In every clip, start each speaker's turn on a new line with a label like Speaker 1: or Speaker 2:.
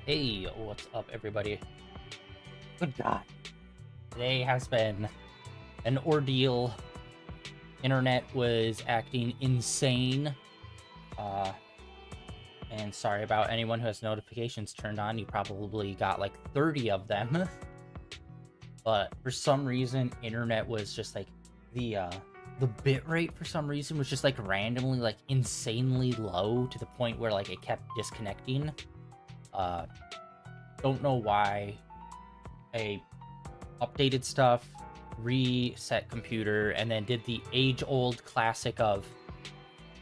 Speaker 1: Hey, what's up, everybody? Good God. Today has been an ordeal. Internet was acting insane. And sorry about anyone who has notifications turned on. You probably got like 30 of them. But for some reason, internet was just like the bit rate for some reason was just like randomly like insanely low to the point where like it kept disconnecting. Don't know why. I updated stuff, reset computer, and then did the age-old classic of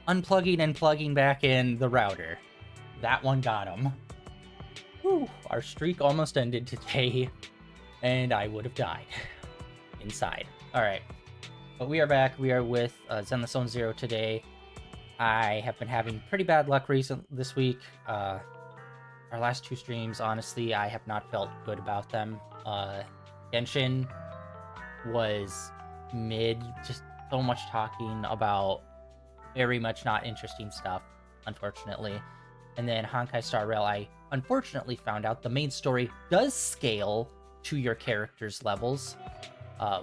Speaker 1: unplugging and plugging back in the router. That one got him. Whew, our streak almost ended today, and I would have died inside. All right, but we are back. We are with Zenless Zone Zero today. I have been having pretty bad luck this week. Our last two streams, honestly, I have not felt good about them. Genshin was mid, just so much talking about very much not interesting stuff, unfortunately. And then Honkai Star Rail, I unfortunately found out the main story does scale to your character's levels,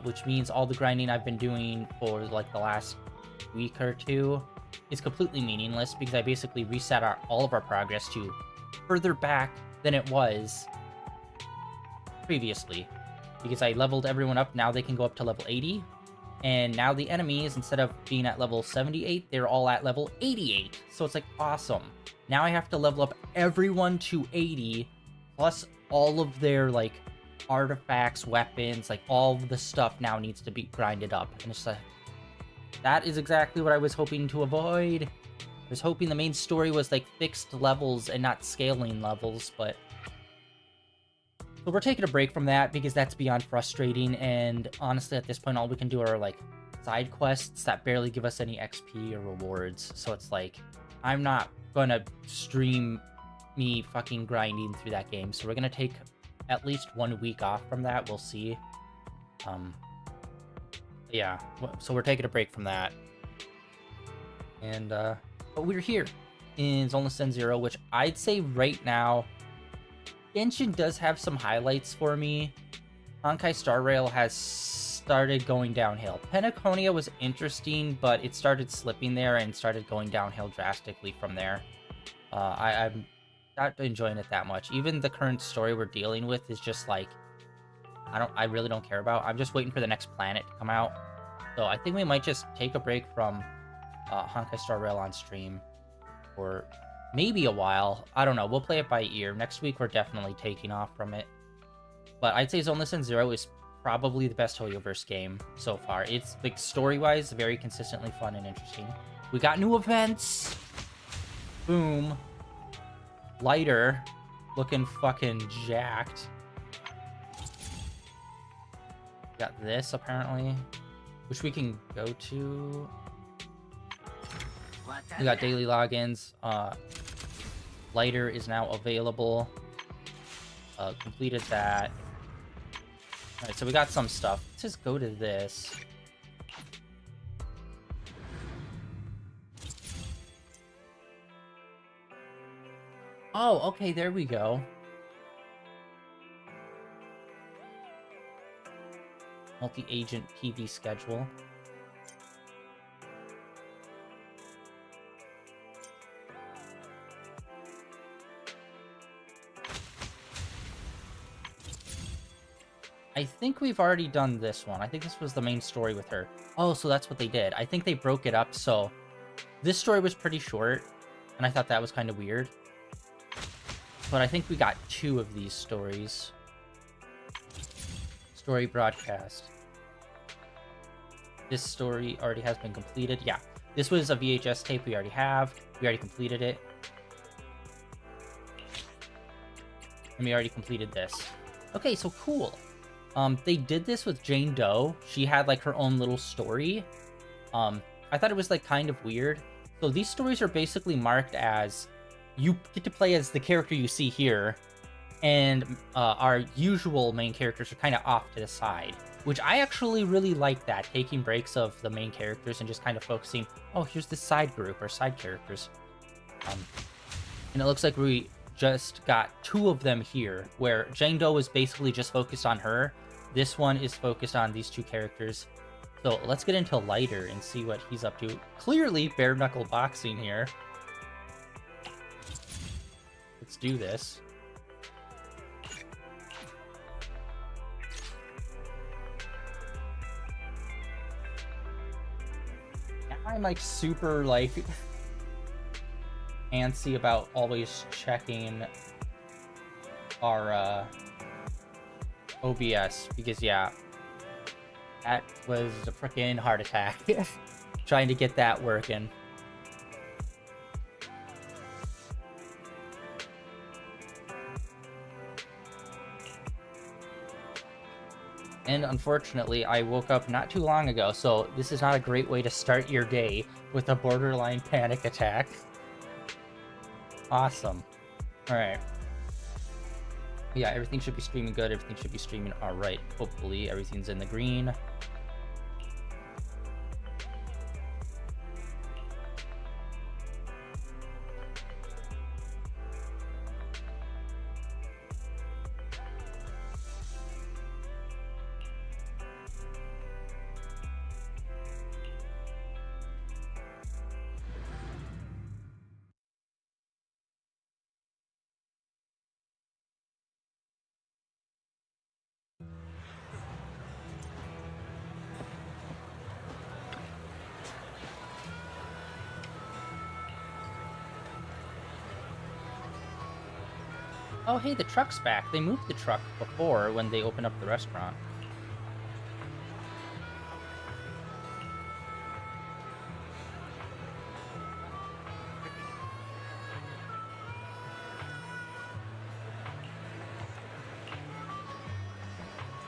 Speaker 1: which means all the grinding I've been doing for like the last week or two is completely meaningless because I basically reset all of our progress to further back than it was previously, because I leveled everyone up. Now they can go up to level 80, and now the enemies, instead of being at level 78, they're all at level 88. So it's like awesome. Now I have to level up everyone to 80, plus all of their like artifacts, weapons, like all of the stuff now needs to be grinded up. And it's like, that is exactly what I was hoping to avoid. I was hoping the main story was like fixed levels and not scaling levels, but so we're taking a break from that because that's beyond frustrating. And honestly, at this point, all we can do are like side quests that barely give us any XP or rewards. So it's like, I'm not gonna stream me fucking grinding through that game. So we're gonna take at least 1 week off from that. We'll see. Yeah. So we're taking a break from that. And but we're here in Zenless Zone Zero, which I'd say right now, Genshin does have some highlights for me. Honkai Star Rail has started going downhill. Pensacola was interesting, but it started slipping there and started going downhill drastically from there. I'm not enjoying it that much. Even the current story we're dealing with is just like, I really don't care about. I'm just waiting for the next planet to come out. So I think we might just take a break from Honkai Star Rail on stream for maybe a while. I don't know. We'll play it by ear. Next week, we're definitely taking off from it. But I'd say Zenless Zone Zero is probably the best hoyoverse game so far. It's, like, story-wise, very consistently fun and interesting. We got new events. Boom. Lighter. Looking fucking jacked. Got this, apparently, which we can go to. We got daily logins. Lighter is now available. Completed that. Alright, so we got some stuff. Let's just go to this. Oh, okay, there we go. Multi-agent PV schedule. I think we've already done this one. I think this was the main story with her. Oh, so that's what they did. I think they broke it up, so this story was pretty short, and I thought that was kind of weird. But I think we got 2 of these stories. Story broadcast. This story already has been completed. Yeah, this was a VHS tape we already have. We already completed it. And we already completed this. Okay, so cool. They did this with Jane Doe. She had like her own little story. I thought it was like kind of weird. So these stories are basically marked as you get to play as the character you see here, and our usual main characters are kind of off to the side, which I actually really like that, taking breaks of the main characters and just kind of focusing, oh, here's this side group or side characters. And it looks like we just got 2 of them here, where Jane Doe is basically just focused on her. This one is focused on these 2 characters. So let's get into Lighter and see what he's up to. Clearly bare knuckle boxing here. Let's do this. Now I'm like super like antsy about always checking our OBS because yeah, that was a freaking heart attack trying to get that working. And unfortunately, I woke up not too long ago, so this is not a great way to start your day with a borderline panic attack. Awesome. Alright. Yeah, everything should be streaming good. Everything should be streaming alright. Hopefully, everything's in the green. Oh, hey, the truck's back. They moved the truck before when they opened up the restaurant.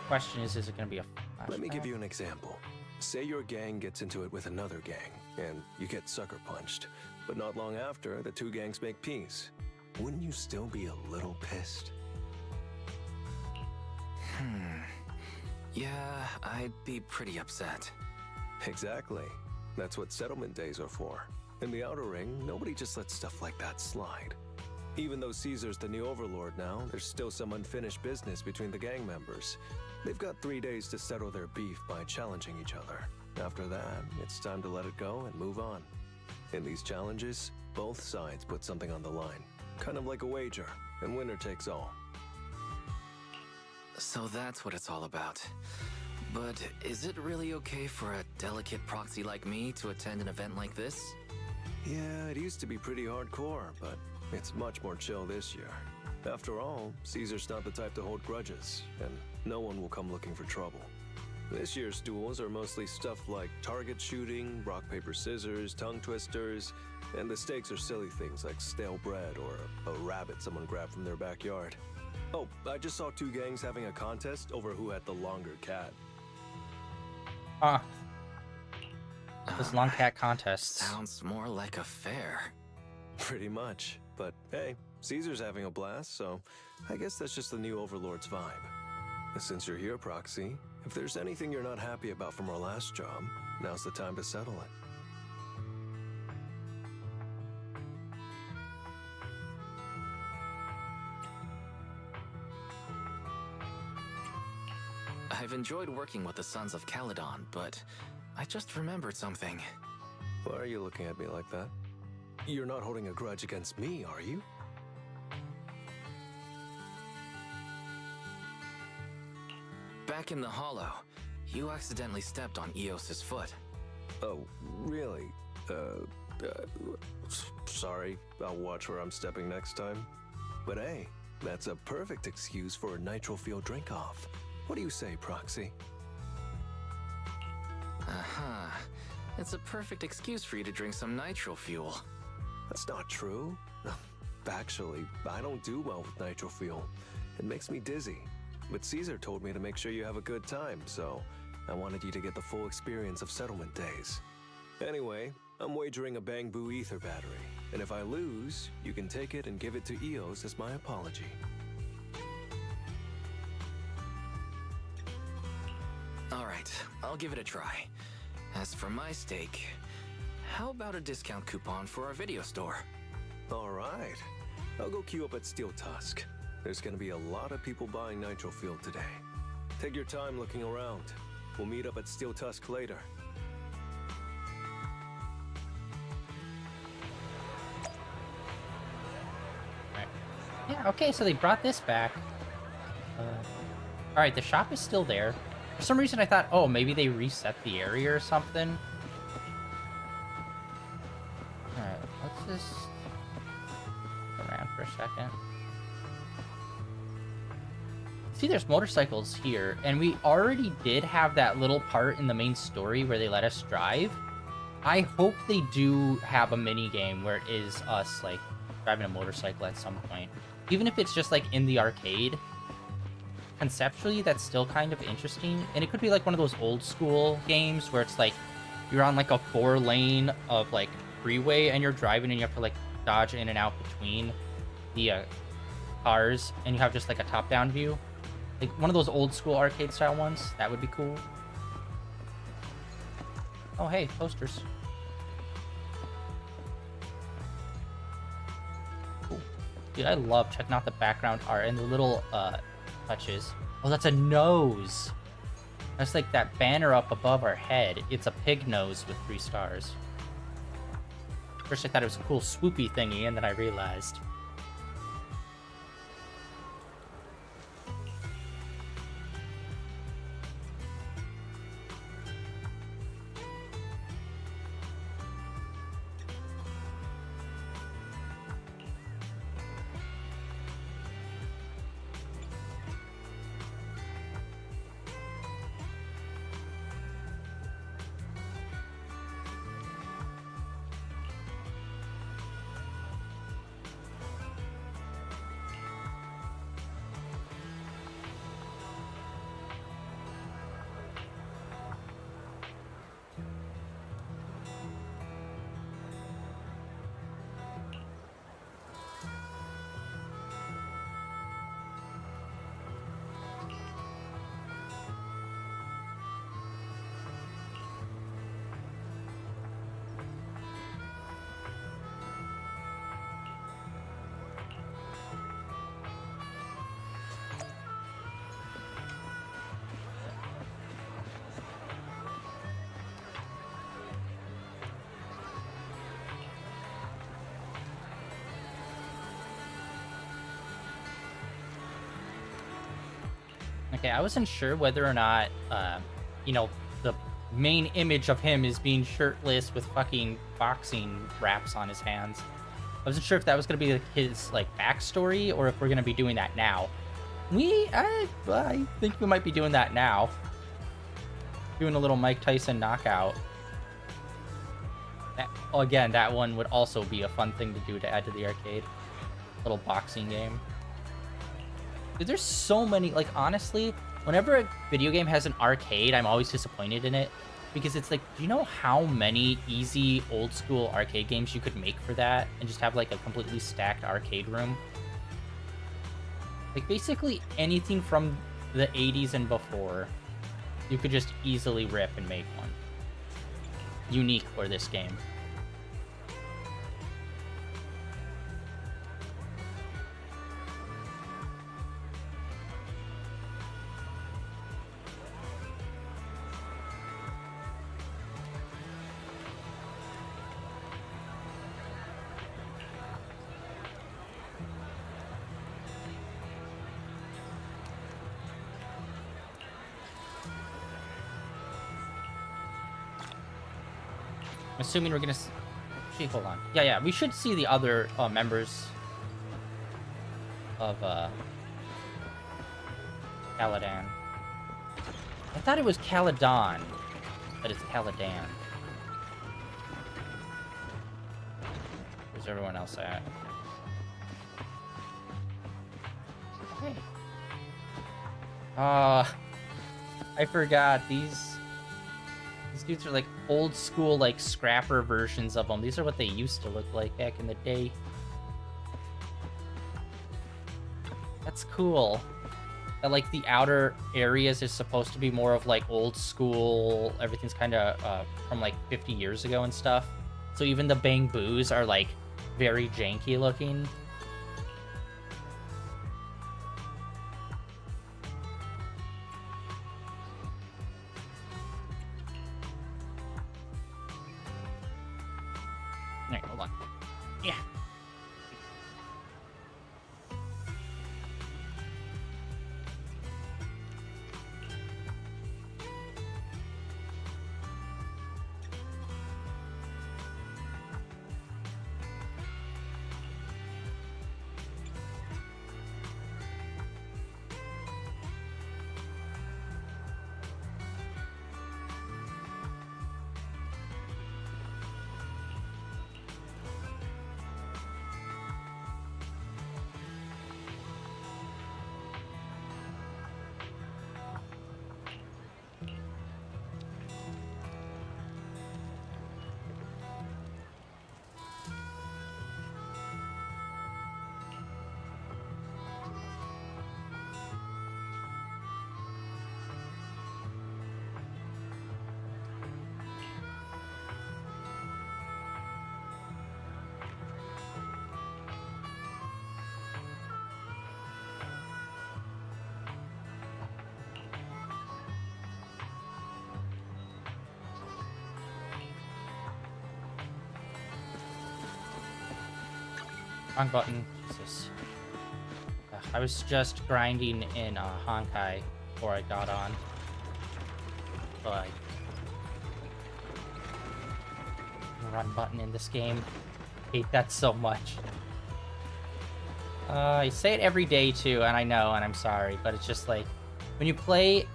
Speaker 1: Question is it going to be a flashback?
Speaker 2: Let me give you an example. Say your gang gets into it with another gang, and you get sucker punched. But not long after, the 2 gangs make peace. Wouldn't you still be a little pissed?
Speaker 3: Yeah, I'd be pretty upset.
Speaker 2: Exactly. That's what settlement days are for. In the Outer Ring, nobody just lets stuff like that slide. Even though Caesar's the new overlord now, there's still some unfinished business between the gang members. They've got 3 days to settle their beef by challenging each other. After that, it's time to let it go and move on. In these challenges, both sides put something on the line. Kind of like a wager, and winner takes all.
Speaker 3: So that's what it's all about. But is it really okay for a delicate proxy like me to attend an event like this?
Speaker 2: Yeah, it used to be pretty hardcore, but it's much more chill this year. After all, Caesar's not the type to hold grudges, and no one will come looking for trouble. This year's duels are mostly stuff like target shooting, rock, paper, scissors, tongue twisters, and the stakes are silly things like stale bread or a rabbit someone grabbed from their backyard. Oh, I just saw 2 gangs having a contest over who had the longer cat.
Speaker 1: This long cat contest.
Speaker 3: Sounds more like a fair.
Speaker 2: Pretty much. But hey, Caesar's having a blast, so I guess that's just the new Overlord's vibe. Since you're here, Proxy, if there's anything you're not happy about from our last job, now's the time to settle it.
Speaker 3: I've enjoyed working with the Sons of Caledon, but I just remembered something.
Speaker 2: Why are you looking at me like that? You're not holding a grudge against me, are you?
Speaker 3: Back in the Hollow, you accidentally stepped on Eos's foot.
Speaker 2: Oh, really? Sorry. I'll watch where I'm stepping next time. But hey, that's a perfect excuse for a nitro fuel drink-off. What do you say, Proxy?
Speaker 3: Uh-huh. It's a perfect excuse for you to drink some nitro fuel.
Speaker 2: That's not true. Actually, I don't do well with nitro fuel. It makes me dizzy. But Caesar told me to make sure you have a good time, so I wanted you to get the full experience of settlement days. Anyway, I'm wagering a Bangboo ether battery, and if I lose, you can take it and give it to Eos as my apology.
Speaker 3: Alright, I'll give it a try. As for my stake, how about a discount coupon for our video store?
Speaker 2: All right. I'll go queue up at Steel Tusk. There's gonna be a lot of people buying Nitro Fuel today. Take your time looking around. We'll meet up at Steel Tusk later.
Speaker 1: Right. Yeah, okay, so they brought this back. Alright, the shop is still there. For some reason I thought, oh, maybe they reset the area or something. Alright, let's just look around for a second. See, there's motorcycles here, and we already did have that little part in the main story where they let us drive. I hope they do have a mini game where it is us, like, driving a motorcycle at some point. Even if it's just, like, in the arcade. Conceptually, that's still kind of interesting. And it could be, like, one of those old school games where it's, like, you're on, like, a 4-lane of, like, freeway, and you're driving, and you have to, like, dodge in and out between the cars, and you have just, like, a top-down view. Like, one of those old-school arcade-style ones. That would be cool. Oh, hey, posters. Cool. Dude, I love checking out the background art and the little, touches. Oh, that's a nose! That's like that banner up above our head. It's a pig nose with 3 stars. First I thought it was a cool swoopy thingy, and then I realized. Okay, I wasn't sure whether or not, you know, the main image of him is being shirtless with fucking boxing wraps on his hands. I wasn't sure if that was going to be his, like, backstory, or if we're going to be doing that now. I think we might be doing that now. Doing a little Mike Tyson knockout. Again, that one would also be a fun thing to do to add to the arcade. Little boxing game. Dude, there's so many, like, honestly, whenever a video game has an arcade, I'm always disappointed in it. Because it's like, do you know how many easy old school arcade games you could make for that? And just have, like, a completely stacked arcade room? Like, basically anything from the 80s and before, you could just easily rip and make one. Unique for this game. I'm assuming we're gonna... Actually, hold on. Yeah, we should see the other members of Caladan. I thought it was Caladon, but it's Caladan. Where's everyone else at? Hey. I forgot these dudes are like old school, like scrapper versions of them. These are what they used to look like back in the day. That's cool. That, like, the outer areas is supposed to be more of like old school. Everything's kind of from like 50 years ago and stuff. So even the Bangboos are like very janky looking. Yeah. Wrong button. Jesus. I was just grinding in Honkai before I got on. But run button in this game. Hate that so much. I say it every day too, and I know, and I'm sorry, but it's just like when you play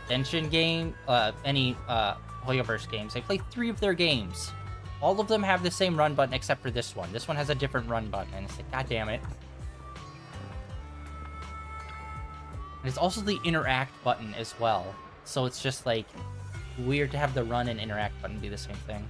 Speaker 1: Genshin game, any hoyoverse games, I play 3 of their games. All of them have the same run button except for this one. This one has a different run button, and it's like, god damn it. And it's also the interact button as well. So it's just like weird to have the run and interact button be the same thing.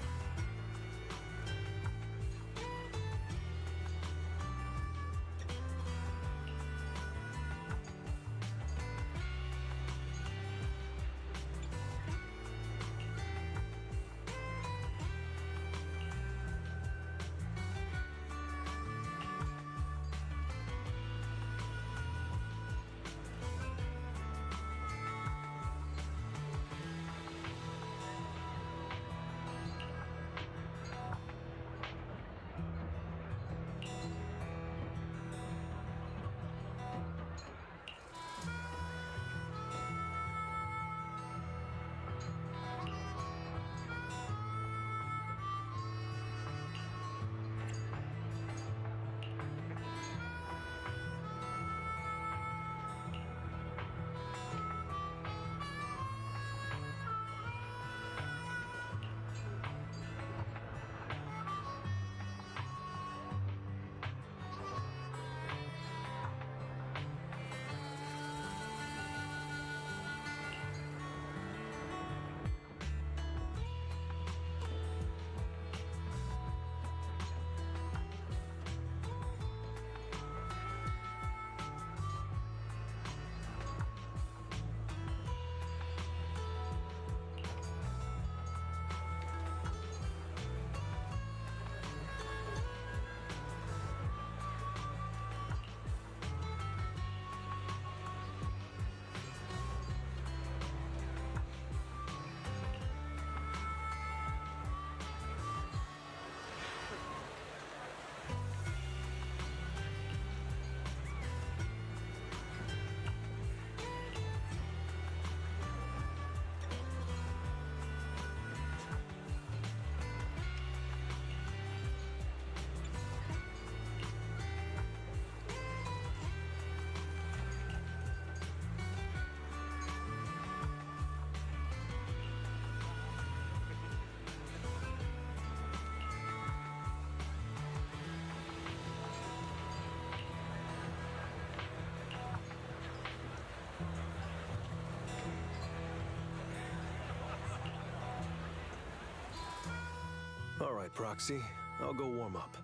Speaker 2: All right, Proxy. I'll go warm up.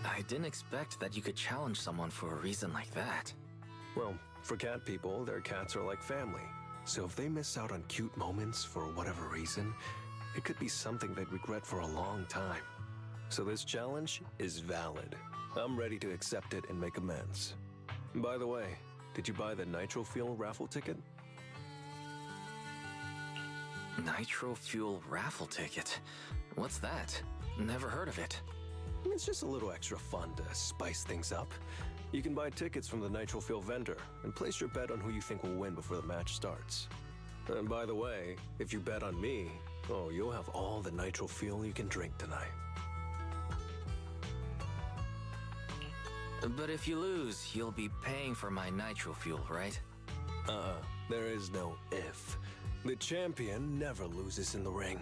Speaker 3: I didn't expect that you could challenge someone for a reason like that.
Speaker 2: Well, for cat people, their cats are like family. So if they miss out on cute moments for whatever reason, it could be something they'd regret for a long time. So this challenge is valid. I'm ready to accept it and make amends. By the way, did you buy the Nitro Fuel raffle ticket?
Speaker 3: Nitro fuel raffle ticket. What's that? Never heard of it.
Speaker 2: It's just a little extra fun to spice things up. You can buy tickets from the nitro fuel vendor and place your bet on who you think will win before the match starts. And by the way, if you bet on me, oh, you'll have all the nitro fuel you can drink tonight.
Speaker 3: But if you lose, you'll be paying for my nitro fuel, right?
Speaker 2: There is no if. The champion never loses in the ring.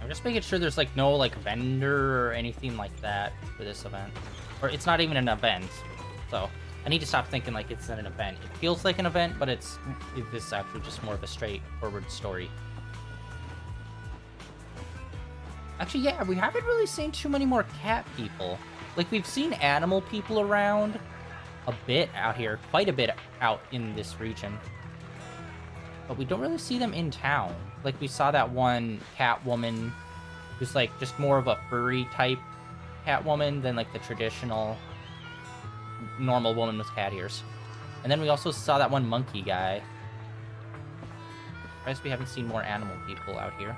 Speaker 1: I'm just making sure there's like no like vendor or anything like that for this event. Or it's not even an event. So I need to stop thinking like it's an event. It feels like an event, but this is actually just more of a straightforward story. Actually, yeah, we haven't really seen too many more cat people. Like, we've seen animal people around a bit out here, quite a bit out in this region. But we don't really see them in town. Like, we saw that one cat woman who's, like, just more of a furry type cat woman than, like, the traditional normal woman with cat ears. And then we also saw that one monkey guy. Surprised we haven't seen more animal people out here.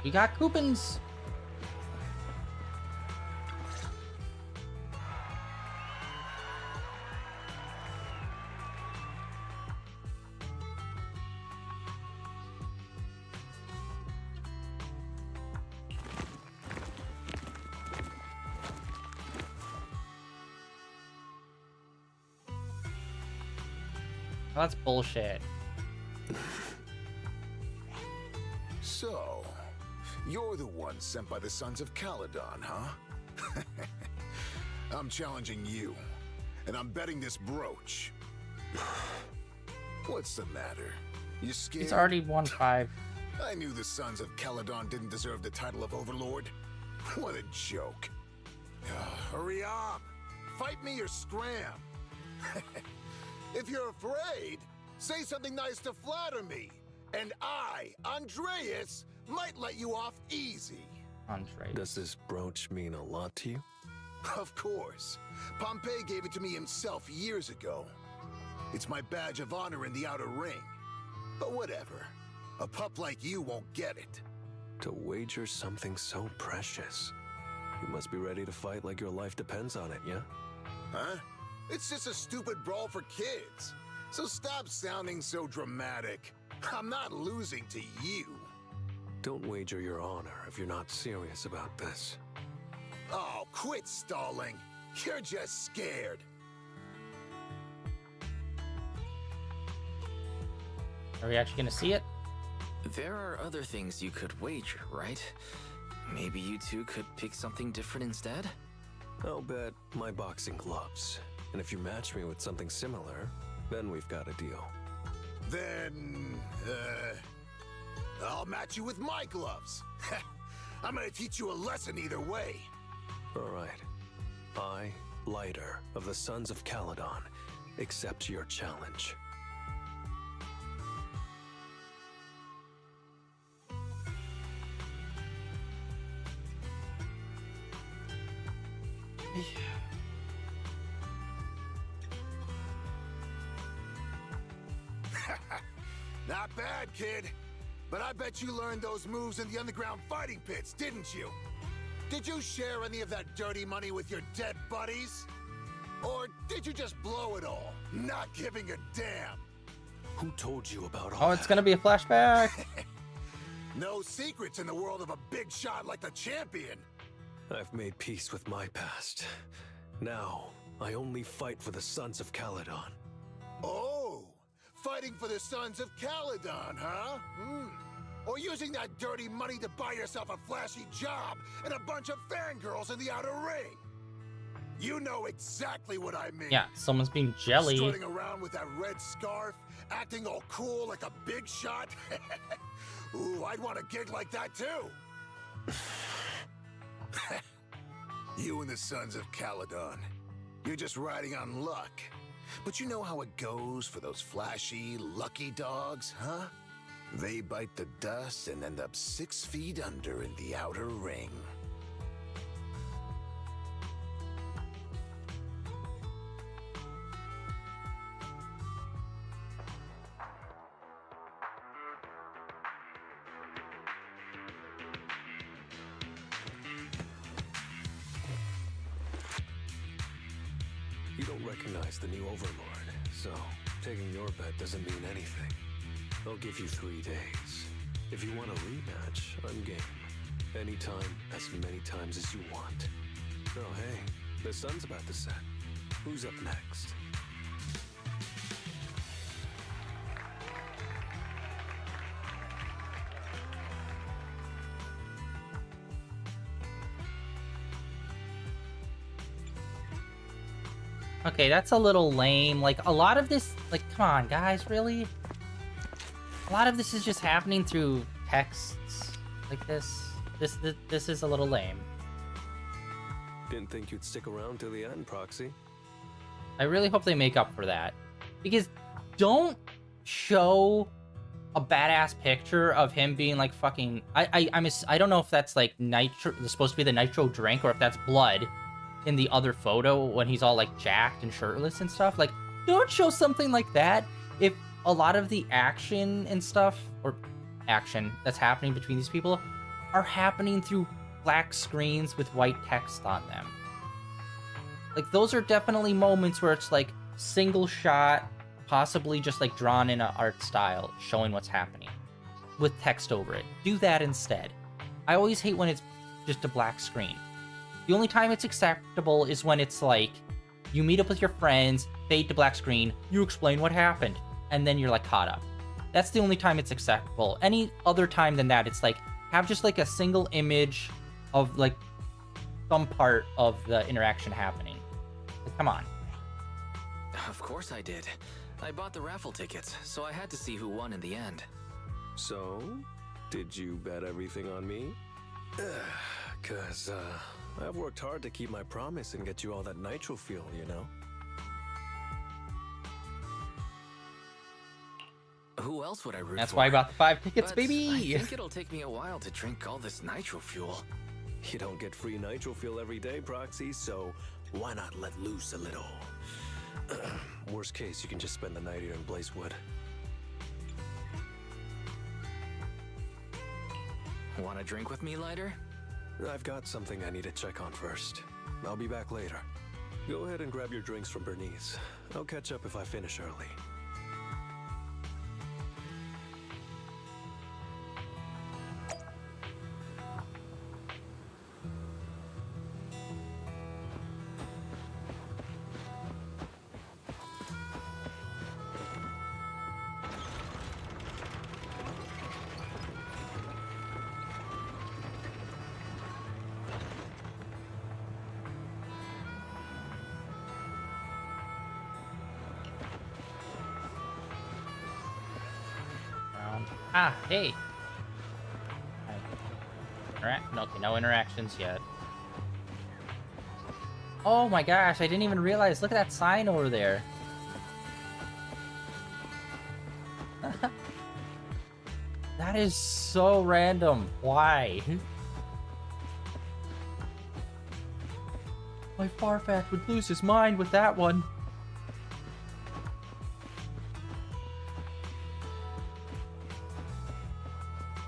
Speaker 1: We got coupons. Oh, that's bullshit.
Speaker 4: So, you're the one sent by the Sons of Caledon, huh? I'm challenging you, and I'm betting this brooch. What's the matter? You scared?
Speaker 1: He's already won 5.
Speaker 4: I knew the Sons of Caledon didn't deserve the title of Overlord. What a joke. Hurry up! Fight me or scram! If you're afraid, say something nice to flatter me, and I, Andreas, might let you off easy.
Speaker 1: Andreas.
Speaker 2: Does this brooch mean a lot to you?
Speaker 4: Of course. Pompey gave it to me himself years ago. It's my badge of honor in the outer ring. But whatever. A pup like you won't get it.
Speaker 2: To wager something so precious. You must be ready to fight like your life depends on it, yeah?
Speaker 4: Huh? It's just a stupid brawl for kids. So stop sounding so dramatic. I'm not losing to you.
Speaker 2: Don't wager your honor if you're not serious about this.
Speaker 4: Oh, quit stalling. You're just scared.
Speaker 1: Are we actually gonna see it?
Speaker 3: There are other things you could wager, right? Maybe you two could pick something different instead?
Speaker 2: I'll bet my boxing gloves. And if you match me with something similar, then we've got a deal.
Speaker 4: Then, I'll match you with my gloves. I'm gonna teach you a lesson either way.
Speaker 2: All right. I, Lighter of the Sons of Caledon, accept your challenge.
Speaker 4: Not bad, kid. But I bet you learned those moves in the underground fighting pits, didn't you? Did you share any of that dirty money with your dead buddies? Or did you just blow it all, not giving a damn?
Speaker 2: Who told you about all
Speaker 1: Oh, it's gonna be a flashback.
Speaker 4: No secrets in the world of a big shot like the champion.
Speaker 2: I've made peace with my past. Now, I only fight for the Sons of Caledon.
Speaker 4: Oh, fighting for the Sons of Caledon, huh? Or using that dirty money to buy yourself a flashy job and a bunch of fangirls in the outer ring. You know exactly what I mean.
Speaker 1: Yeah, someone's being jelly.
Speaker 4: Strutting around with that red scarf, acting all cool like a big shot. Ooh, I'd want a gig like that too. You and the Sons of Caledon. You're just riding on luck. But you know how it goes for those flashy, lucky dogs, huh? They bite the dust and end up 6 feet under in the outer ring.
Speaker 2: You don't recognize the new Overlord, so taking your bet doesn't mean anything. I'll give you 3 days. If you want a rematch, I'm game. Anytime, as many times as you want. Oh hey, the sun's about to set. Who's up next?
Speaker 1: Okay, that's a little lame. Like, a lot of this... Like, come on, guys, really? A lot of this is just happening through texts like this. This is a little lame.
Speaker 2: Didn't think you'd stick around till the end, Proxy.
Speaker 1: I really hope they make up for that. Because don't show a badass picture of him being, like, fucking... I don't know if that's, like, nitro... supposed to be the nitro drink, or if that's blood in the other photo when he's all like jacked and shirtless and stuff. Like, don't show something like that if a lot of the action and stuff, or action that's happening between these people, are happening through black screens with white text on them. Like, those are definitely moments where it's like single shot, possibly just like drawn in an art style, showing what's happening with text over it. Do that instead. I always hate when it's just a black screen. The only time it's acceptable is when it's like, you meet up with your friends, fade to black screen, you explain what happened, and then you're like caught up. That's the only time it's acceptable. Any other time than that, it's like, have just like a single image of like some part of the interaction happening. Like, come on.
Speaker 3: Of course I did. I bought the raffle tickets, so I had to see who won in the end.
Speaker 2: So, did you bet everything on me? Cause, I've worked hard to keep my promise and get you all that nitro fuel, you know?
Speaker 3: Who else would I root for?
Speaker 1: That's why I bought the 5 tickets,
Speaker 3: But
Speaker 1: baby!
Speaker 3: I think it'll take me a while to drink all this nitro fuel.
Speaker 2: You don't get free nitro fuel every day, Proxy, so why not let loose a little? Worst case, you can just spend the night here in Blazewood.
Speaker 3: Want a drink with me, Lighter?
Speaker 2: I've got something I need to check on first. I'll be back later. Go ahead and grab your drinks from Bernice. I'll catch up if I finish early.
Speaker 1: Ah, hey. Okay, no interactions yet. Oh my gosh, I didn't even realize. Look at that sign over there. That is so random. Why? My Farfetch would lose his mind with that one.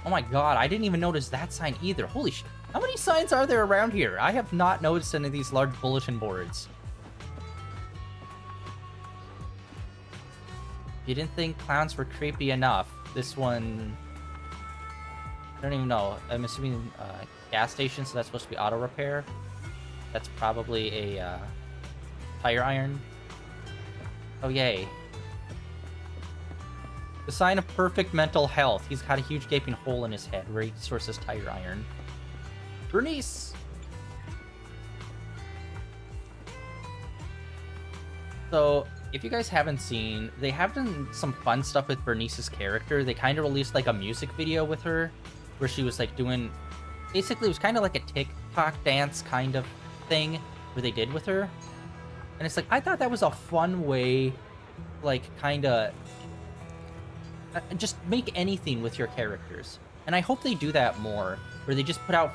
Speaker 1: Oh my god, I didn't even notice that sign either. Holy shit. How many signs are there around here? I have not noticed any of these large bulletin boards. If you didn't think clowns were creepy enough, this one... I don't even know. I'm assuming gas station, so that's supposed to be auto repair. That's probably a tire iron. Oh, yay. The sign of perfect mental health. He's got a huge gaping hole in his head where he stores his tire iron. Bernice! So, if you guys haven't seen, they have done some fun stuff with Bernice's character. They kind of released like a music video with her where she was like doing, basically it was kind of like a TikTok dance kind of thing where they did with her. And it's like, I thought that was a fun way, like kind of just make anything with your characters. And I hope they do that more, where they just put out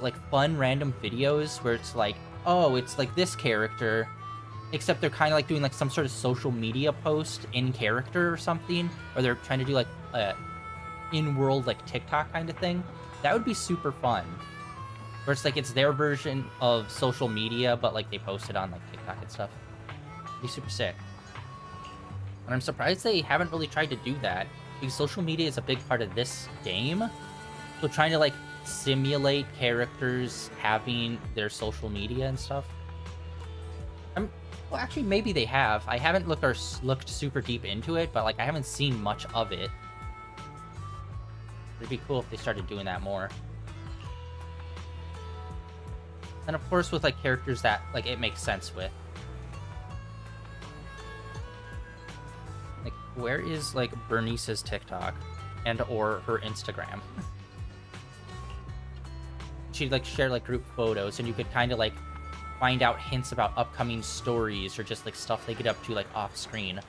Speaker 1: like fun random videos where it's like, oh, it's like this character, except they're kind of like doing like some sort of social media post in character or something, or they're trying to do like a in-world like TikTok kind of thing. That would be super fun. Where it's like it's their version of social media, but like they post it on like TikTok and stuff. It'd be super sick. And I'm surprised they haven't really tried to do that, because social media is a big part of this game. So trying to like simulate characters having their social media and stuff. Well, actually, maybe they have. I haven't looked super deep into it, but like I haven't seen much of it. It'd be cool if they started doing that more. And of course, with like characters that like it makes sense with. Like, where is like Bernice's TikTok and or her Instagram? She'd like share like group photos, and you could kind of like find out hints about upcoming stories or just like stuff they get up to like off screen.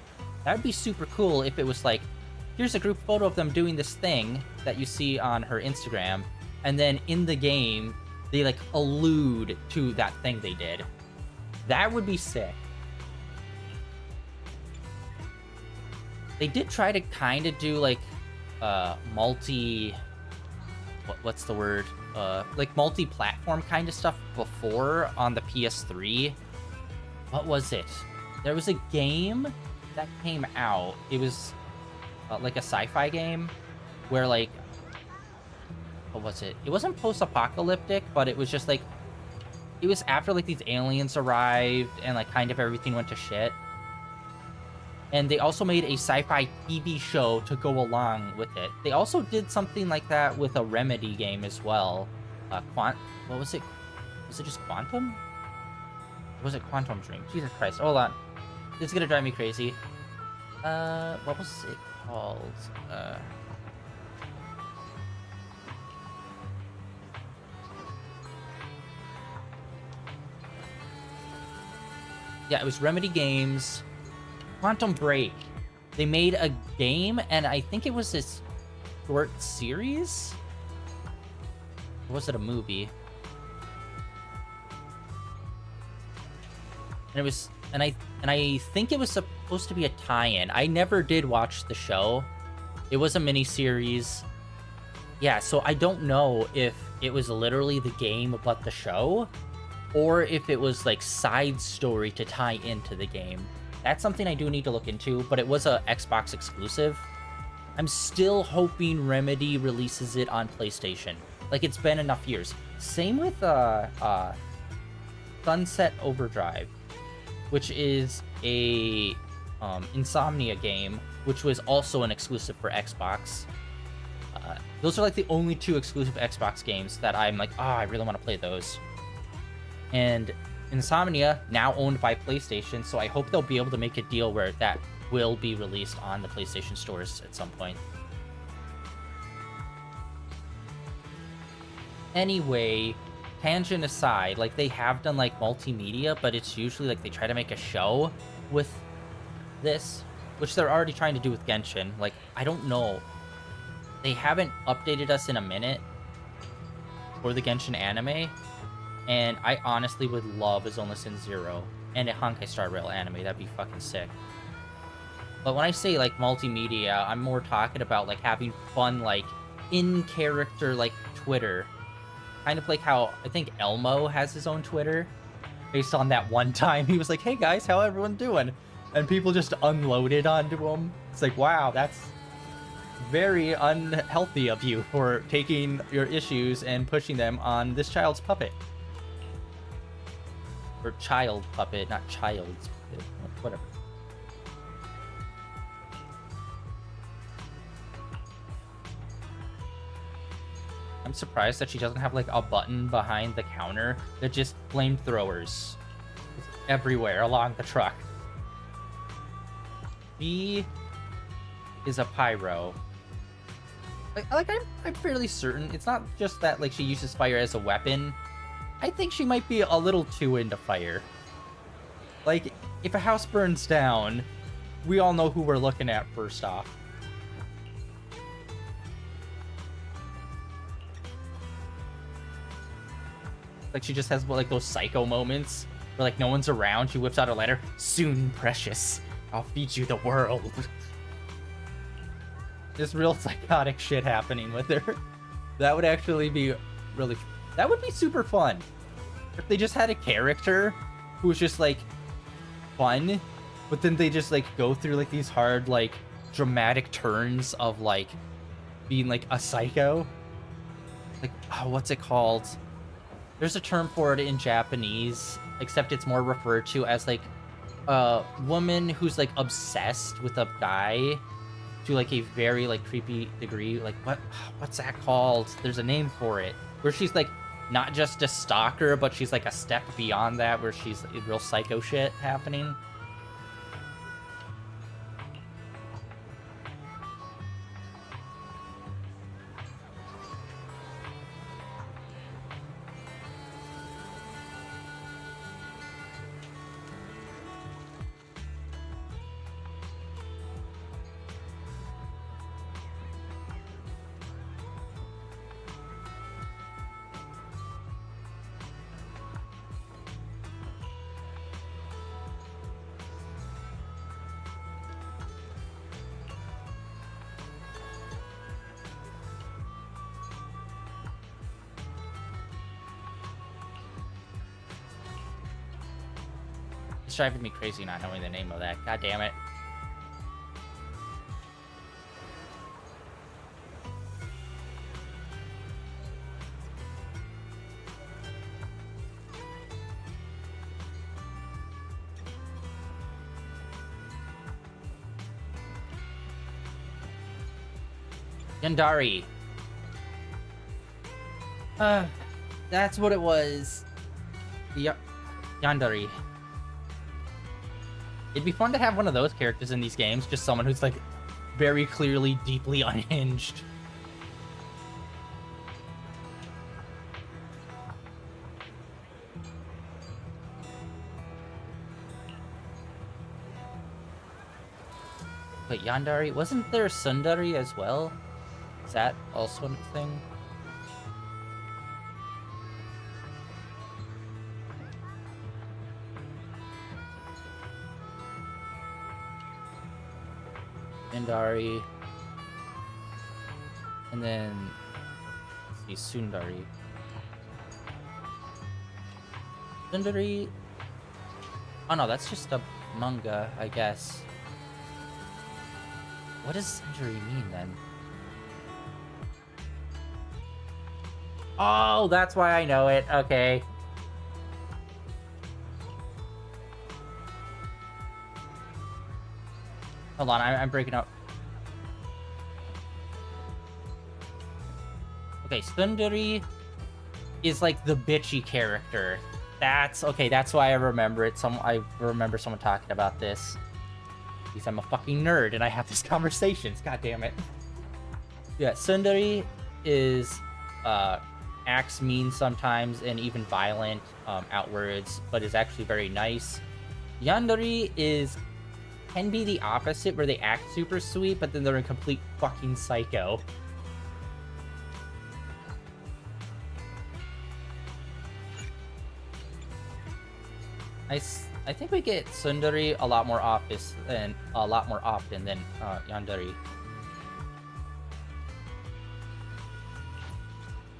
Speaker 1: That would be super cool if it was like, here's a group photo of them doing this thing that you see on her Instagram, and then in the game they like allude to that thing they did. That would be sick. They did try to kind of do like what's the word? Like multi-platform kind of stuff before on the PS3. What was it? There was a game that came out. It was like a sci-fi game where like, what was it? It wasn't post-apocalyptic, but it was just like, it was after like these aliens arrived and like kind of everything went to shit. And they also made a sci-fi TV show to go along with it. They also did something like that with a Remedy game as well. What was it? Was it just Quantum? Or was it Quantum Dream? Jesus Christ, hold on. This is gonna drive me crazy. What was it called? Yeah, it was Remedy Games. Quantum Break. They made a game, and I think it was this short series? Or was it a movie? And it was, and I think it was supposed to be a tie-in. I never did watch the show. It was a mini-series. Yeah, so I don't know if it was literally the game but the show, or if it was like side story to tie into the game. That's something I do need to look into, but it was a Xbox exclusive. I'm still hoping Remedy releases it on PlayStation. Like, it's been enough years. Same with Sunset Overdrive, which is a Insomnia game, which was also an exclusive for Xbox. Those are like the only two exclusive Xbox games that I'm like, I really want to play those. And Insomnia, now owned by PlayStation, so I hope they'll be able to make a deal where that will be released on the PlayStation stores at some point. Anyway, tangent aside, like they have done like multimedia, but it's usually like they try to make a show with this, which they're already trying to do with Genshin. Like, I don't know. They haven't updated us in a minute for the Genshin anime. And I honestly would love a Zenless Zone Zero and a Honkai Star Rail anime. That'd be fucking sick. But when I say, like, multimedia, I'm more talking about, like, having fun, like, in-character, like, Twitter. Kind of like how, I think Elmo has his own Twitter. Based on that one time he was like, hey guys, how everyone doing? And people just unloaded onto him. It's like, wow, that's very unhealthy of you for taking your issues and pushing them on this child's puppet. Or child puppet, not child's puppet. Whatever. I'm surprised that she doesn't have like a button behind the counter that just flamethrowers everywhere along the truck. She is a pyro. I'm fairly certain it's not just that like she uses fire as a weapon. I think she might be a little too into fire. Like, if a house burns down, we all know who we're looking at first off. Like, she just has like those psycho moments where like no one's around. She whips out a letter. Soon, precious, I'll feed you the world. Just real psychotic shit happening with her. That would actually be really... That would be super fun. If they just had a character who was just like fun, but then they just like go through like these hard like dramatic turns of like being like a psycho. Like, oh, what's it called? There's a term for it in Japanese, except it's more referred to as like a woman who's like obsessed with a guy to like a very like creepy degree. Like, what's that called? There's a name for it, where she's like not just a stalker, but she's like a step beyond that, where she's real psycho shit happening. It's driving me crazy not knowing the name of that. God damn it. Yandari. That's what it was. Yandari. It'd be fun to have one of those characters in these games, just someone who's like very clearly deeply unhinged. Wait, Yandari? Wasn't there Sundari as well? Is that also a thing? Yandari. And then, let's see, Sundari. Sundari. Oh no, that's just a manga, I guess. What does Sundari mean then? Oh, that's why I know it. Okay. Hold on, I'm breaking up. Okay, Sundari is like the bitchy character. That's okay. That's why I remember it. I remember someone talking about this. Because I'm a fucking nerd and I have these conversations. God damn it. Yeah, Sundari is acts mean sometimes and even violent outwards, but is actually very nice. Yandari can be the opposite, where they act super sweet, but then they're a complete fucking psycho. I think we get Sundari a lot more often than Yandari.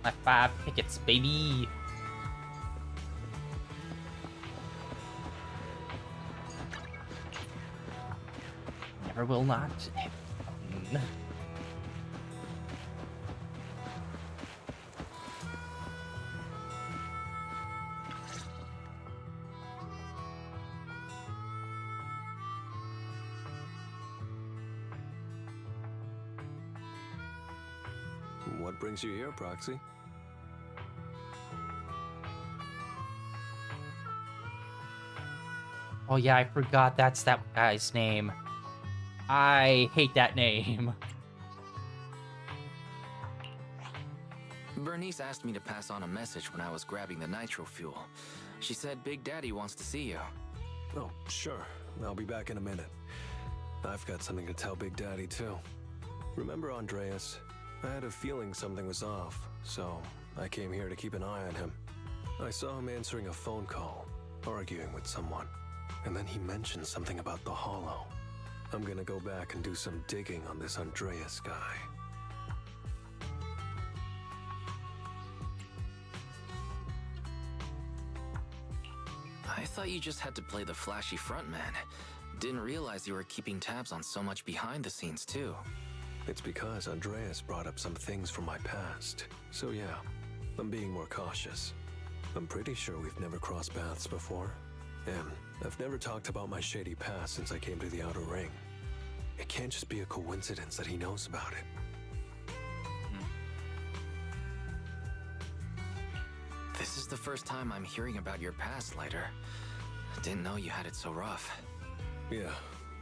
Speaker 1: My 5 tickets, baby. Never will not.
Speaker 2: What brings you here, Proxy?
Speaker 1: Oh yeah, I forgot that's that guy's name. I hate that name.
Speaker 3: Bernice asked me to pass on a message when I was grabbing the nitro fuel. She said Big Daddy wants to see you.
Speaker 2: Oh, sure. I'll be back in a minute. I've got something to tell Big Daddy, too. Remember Andreas? I had a feeling something was off, so I came here to keep an eye on him. I saw him answering a phone call, arguing with someone, and then he mentioned something about the Hollow. I'm gonna go back and do some digging on this Andreas guy.
Speaker 3: I thought you just had to play the flashy frontman. Didn't realize you were keeping tabs on so much behind the scenes, too.
Speaker 2: It's because Andreas brought up some things from my past. So yeah, I'm being more cautious. I'm pretty sure we've never crossed paths before. And I've never talked about my shady past since I came to the Outer Ring. It can't just be a coincidence that he knows about it.
Speaker 3: This is the first time I'm hearing about your past, Lighter. Didn't know you had it so rough.
Speaker 2: Yeah,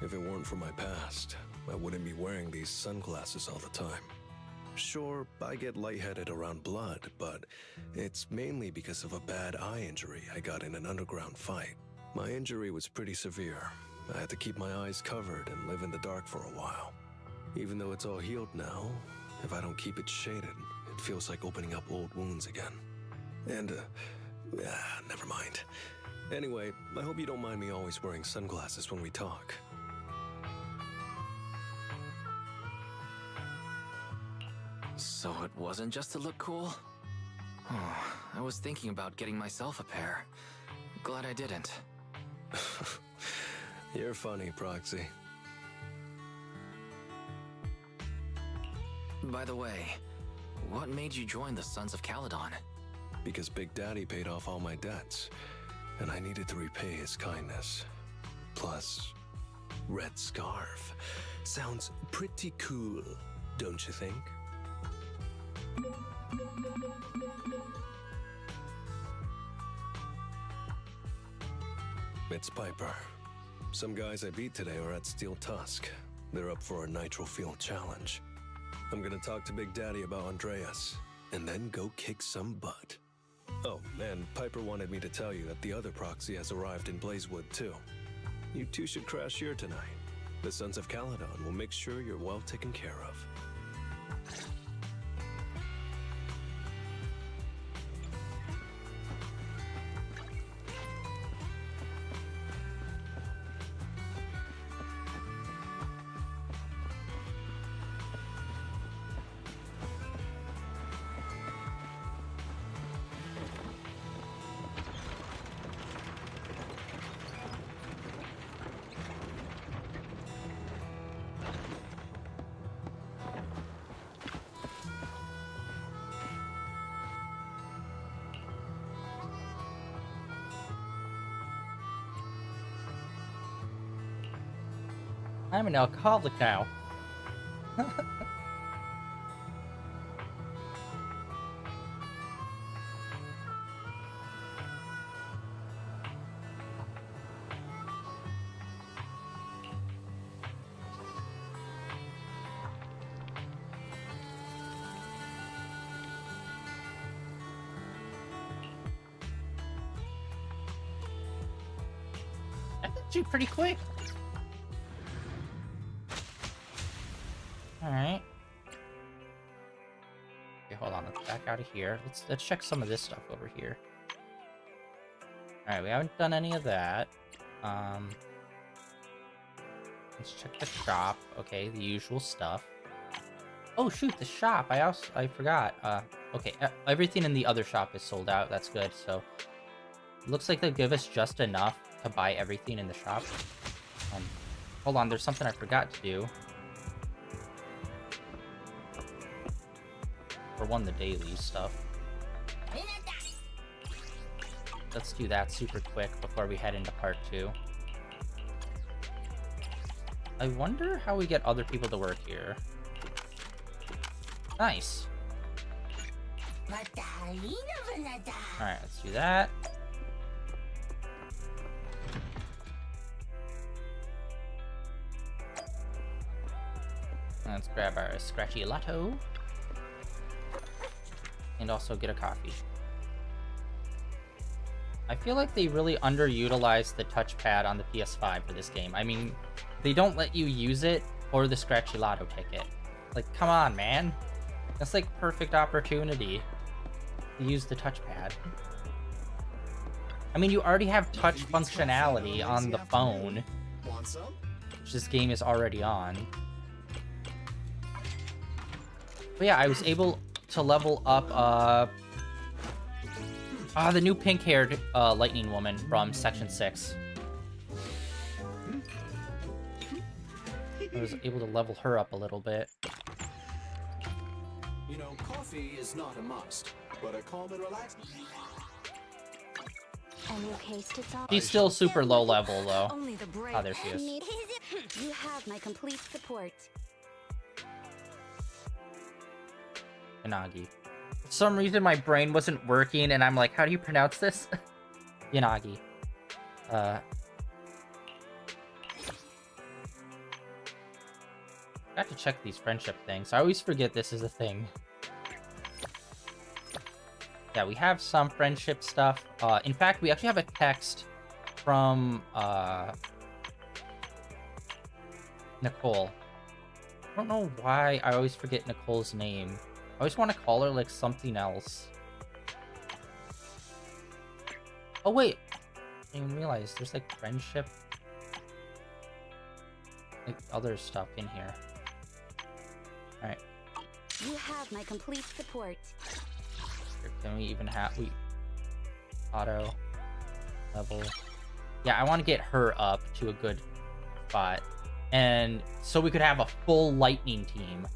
Speaker 2: if it weren't for my past, I wouldn't be wearing these sunglasses all the time. Sure, I get lightheaded around blood, but it's mainly because of a bad eye injury I got in an underground fight. My injury was pretty severe. I had to keep my eyes covered and live in the dark for a while. Even though it's all healed now, if I don't keep it shaded, it feels like opening up old wounds again. And, never mind. Anyway, I hope you don't mind me always wearing sunglasses when we talk.
Speaker 3: So it wasn't just to look cool? Oh, I was thinking about getting myself a pair. Glad I didn't.
Speaker 2: You're funny, Proxy.
Speaker 3: By the way, what made you join the Sons of Caledon?
Speaker 2: Because Big Daddy paid off all my debts, and I needed to repay his kindness. Plus, Red Scarf. Sounds pretty cool, don't you think? It's Piper. Some guys I beat today are at Steel Tusk. They're up for a nitro field challenge. I'm gonna talk to Big Daddy about Andreas, and then go kick some butt. Oh, and Piper wanted me to tell you that the other Proxy has arrived in Blazewood too. You two should crash here tonight. The Sons of Caledon will make sure you're well taken care of.
Speaker 1: I'm an alcoholic now. That's actually pretty quick. Alright. Okay, hold on. Let's back out of here. Let's check some of this stuff over here. Alright, we haven't done any of that. Let's check the shop. Okay, the usual stuff. Oh shoot, the shop. I forgot. Okay, everything in the other shop is sold out. That's good. So looks like they'll give us just enough to buy everything in the shop. Hold on, there's something I forgot to do. For one, the daily stuff. Let's do that super quick before we head into part 2. I wonder how we get other people to work here. Nice. Alright, let's do that. Let's grab our scratchy lotto. And also get a coffee. I feel like they really underutilized the touchpad on the PS5 for this game. I mean, they don't let you use it or the scratchy lotto ticket. Like, come on, man. That's like perfect opportunity to use the touchpad. I mean, you already have touch functionality on the phone, which this game is already on. But yeah, I was able to level up the new pink-haired lightning woman from Section 6. I was able to level her up a little bit.
Speaker 5: You know, coffee is not a must, but a calm and relaxing.
Speaker 1: She's still super low level, though.
Speaker 6: Only the brave.
Speaker 1: Oh, there she is.
Speaker 6: You have my complete support.
Speaker 1: Yanagi. For some reason, my brain wasn't working, and I'm like, how do you pronounce this? Yanagi. Got to check these friendship things. I always forget this is a thing. Yeah, we have some friendship stuff. In fact, we actually have a text from Nicole. I don't know why I always forget Nicole's name. I always want to call her like something else. Oh wait, I didn't even realize there's like friendship, like other stuff in here. All right.
Speaker 6: You have my complete support.
Speaker 1: Then we even have auto level. Yeah, I want to get her up to a good spot, and so we could have a full lightning team.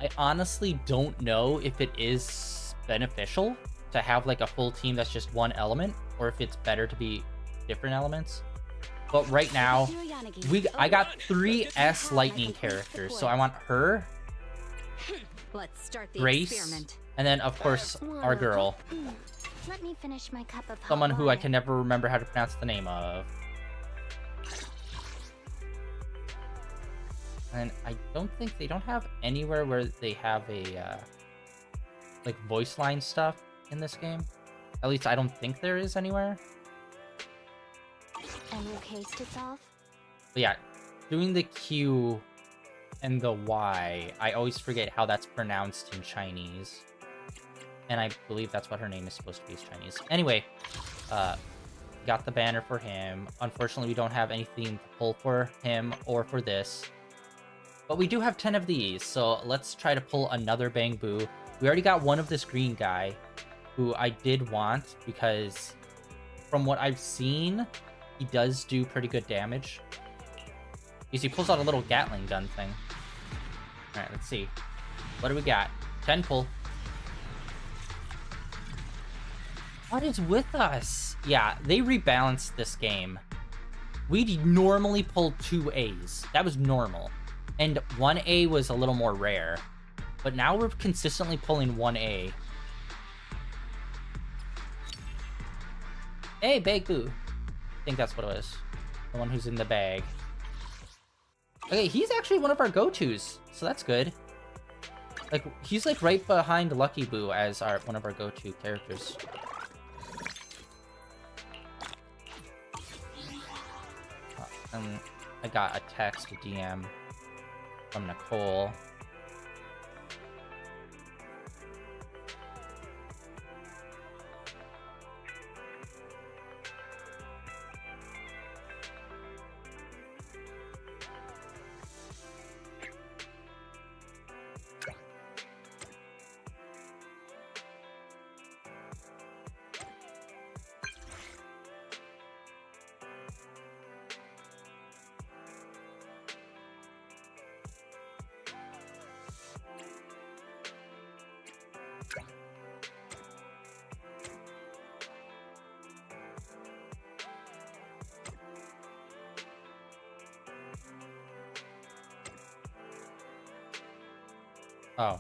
Speaker 1: I honestly don't know if it is beneficial to have like a full team that's just one element, or if it's better to be different elements. But right now, I got 3 S lightning characters, so I want her,
Speaker 6: Let's start the
Speaker 1: Grace,
Speaker 6: experiment.
Speaker 1: and then of course our girl,
Speaker 6: Let me finish my cup of hot
Speaker 1: someone who I
Speaker 6: water.
Speaker 1: can never remember how to pronounce the name of. And I don't think they don't have anywhere where they have a like voice line stuff in this game. At least I don't think there is anywhere.
Speaker 6: A new case to solve?
Speaker 1: But yeah, doing the Q and the Y, I always forget how that's pronounced in Chinese. And I believe that's what her name is supposed to be, is Chinese. Anyway, got the banner for him. Unfortunately, we don't have anything to pull for him or for this. But we do have 10 of these, so let's try to pull another Bangboo. We already got one of this green guy, who I did want, because from what I've seen, he does do pretty good damage. Because he pulls out a little Gatling gun thing. Alright, let's see. What do we got? 10 pull. What is with us? Yeah, they rebalanced this game. We normally pulled 2 A's. That was normal. And 1A was a little more rare. But now we're consistently pulling 1A. Hey, Bangboo. I think that's what it was. The one who's in the bag. Okay, he's actually one of our go-tos, so that's good. Like, he's like right behind Lucky Boo as one of our go-to characters. I got a text, a DM from Nicole. Oh.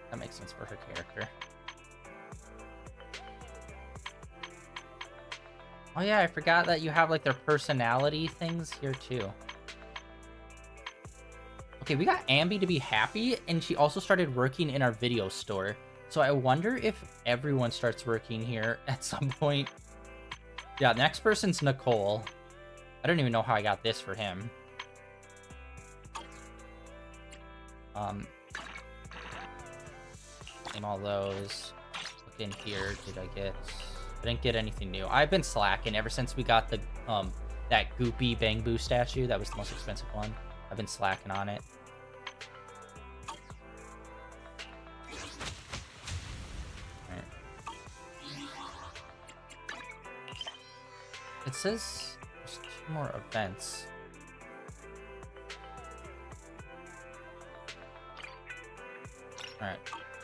Speaker 1: That makes sense for her character. Oh yeah, I forgot that you have like their personality things here too. Okay, we got Ambi to be happy, and she also started working in our video store. So I wonder if everyone starts working here at some point. Yeah, the next person's Nicole. I don't even know how I got this for him. Name all those. Look in here. Did I get... I didn't get anything new. I've been slacking ever since we got the that goopy Bangboos statue. That was the most expensive one. I've been slacking on it. Right. It says there's 2 more events. Alright.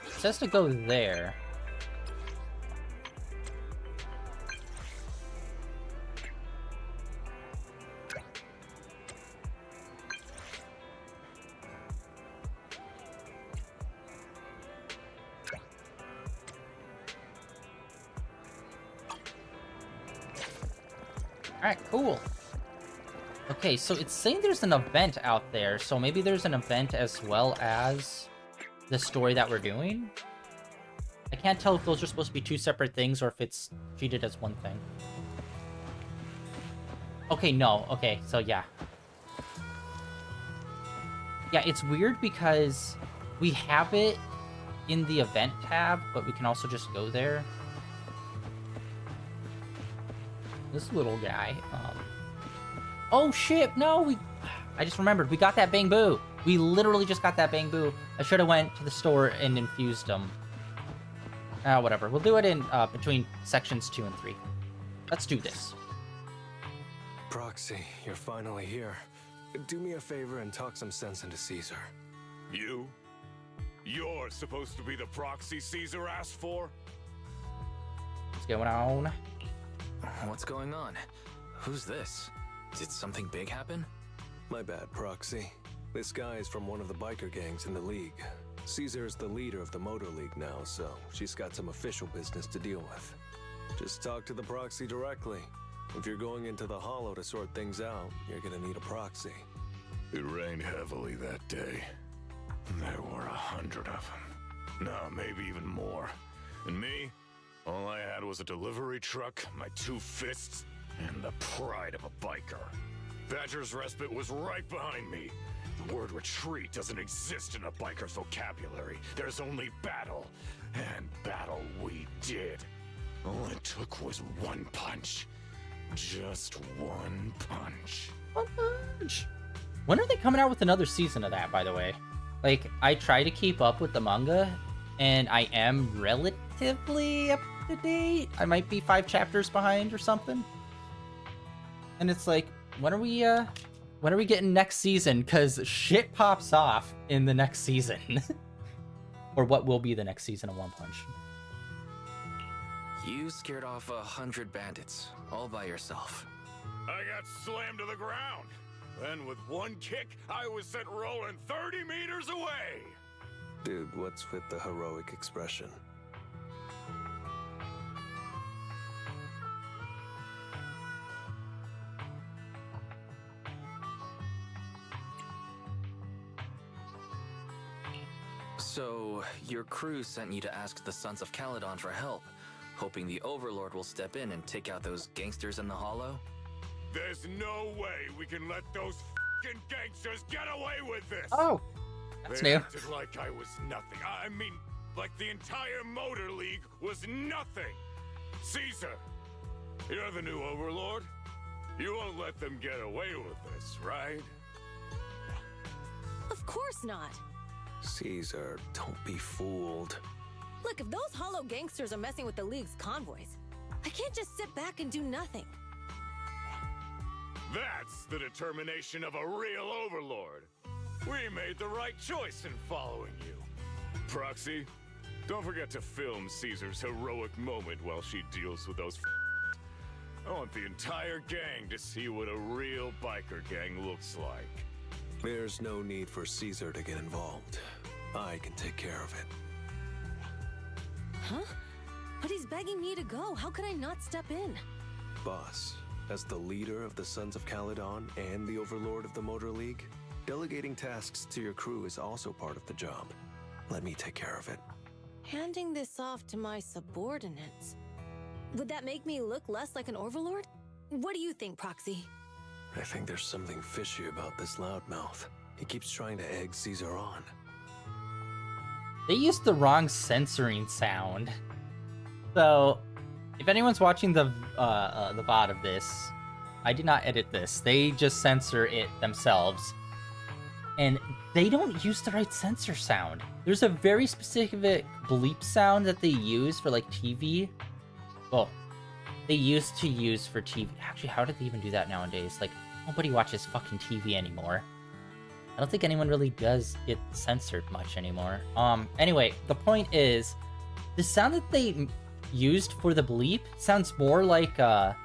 Speaker 1: It says to go there. Alright, cool. Okay, so it's saying there's an event out there, so maybe there's an event as well as the story that we're doing? I can't tell if those are supposed to be 2 separate things or if it's treated as one thing. Okay, no. Okay, so yeah. Yeah, it's weird because we have it in the event tab, but we can also just go there. This little guy. Oh shit! No, I just remembered we got that Bangboo. We literally just got that Bangboo. I should have went to the store and infused them. Whatever. We'll do it in between sections 2 and 3. Let's do this.
Speaker 2: Proxy, you're finally here. Do me a favor and talk some sense into Caesar.
Speaker 7: You? You're supposed to be the proxy Caesar asked for?
Speaker 1: What's going on?
Speaker 3: What's going on? Who's this? Did something big happen?
Speaker 2: My bad, Proxy. This guy is from one of the biker gangs in the League. Caesar is the leader of the Motor League now, so she's got some official business to deal with. Just talk to the Proxy directly. If you're going into the Hollow to sort things out, you're gonna need a proxy.
Speaker 7: It rained heavily that day. There were 100 of them. No, maybe even more. And me? All I had was a delivery truck, my 2 fists, and the pride of a biker. Badger's Respite was right behind me. The word retreat doesn't exist in a biker's vocabulary. There's only battle. And battle we did. All it took was 1 punch. Just 1 punch.
Speaker 1: 1 punch. When are they coming out with another season of that, by the way? Like, I try to keep up with the manga, and I am relatively up to date. I might be 5 chapters behind or something. And it's like, when are we getting next season? Because shit pops off in the next season. Or what will be the next season of One Punch.
Speaker 3: You scared off 100 bandits, all by yourself.
Speaker 7: I got slammed to the ground. Then with 1 kick, I was sent rolling 30 meters away.
Speaker 2: Dude, what's with the heroic expression?
Speaker 3: So, your crew sent you to ask the Sons of Caledon for help, hoping the Overlord will step in and take out those gangsters in the Hollow?
Speaker 7: There's no way we can let those f***ing gangsters get away with this!
Speaker 1: Oh, that's
Speaker 7: They
Speaker 1: new.
Speaker 7: acted like I was nothing. I mean, like the entire Motor League was nothing! Caesar, you're the new Overlord. You won't let them get away with this, right?
Speaker 8: Of course not.
Speaker 2: Caesar, don't be fooled.
Speaker 8: Look, if those hollow gangsters are messing with the League's convoys, I can't just sit back and do nothing.
Speaker 7: That's the determination of a real Overlord. We made the right choice in following you. Proxy, don't forget to film Caesar's heroic moment while she deals with those I want the entire gang to see what a real biker gang looks like.
Speaker 2: There's no need for Caesar to get involved. I can take care of it.
Speaker 8: Huh? But he's begging me to go. How could I not step in?
Speaker 2: Boss, as the leader of the Sons of Caledon and the Overlord of the Motor League, delegating tasks to your crew is also part of the job. Let me take care of it.
Speaker 8: Handing this off to my subordinates. Would that make me look less like an overlord? What do you think, Proxy?
Speaker 2: I think there's something fishy about this loudmouth. He keeps trying to egg Caesar on.
Speaker 1: They used the wrong censoring sound. So, if anyone's watching the VOD of this, I did not edit this. They just censor it themselves. And they don't use the right censor sound. There's a very specific bleep sound that they use for, like, TV. Well, they used to use for TV. Actually, how did they even do that nowadays? Like, nobody watches fucking TV anymore. I don't think anyone really does get censored much anymore. Anyway, the point is, the sound that they used for the bleep sounds more like, the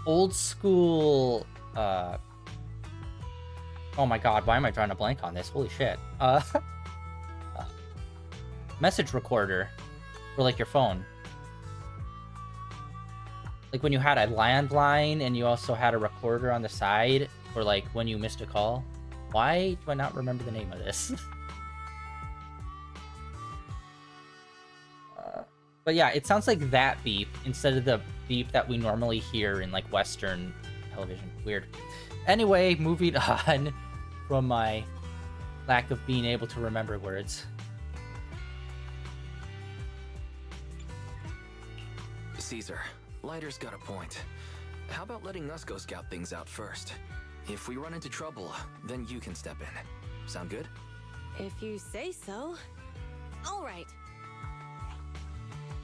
Speaker 1: old school, oh my god, why am I drawing a blank on this? Holy shit. Message recorder for, like, your phone. Like, when you had a landline and you also had a recorder on the side for, like, when you missed a call. Why do I not remember the name of this? But yeah, it sounds like that beep instead of the beep that we normally hear in, like, Western television. Weird. Anyway, moving on from my lack of being able to remember words.
Speaker 3: Caesar, Lighter's got a point. How about letting us go scout things out first? If we run into trouble, then you can step in. Sound good?
Speaker 8: If you say so. All right.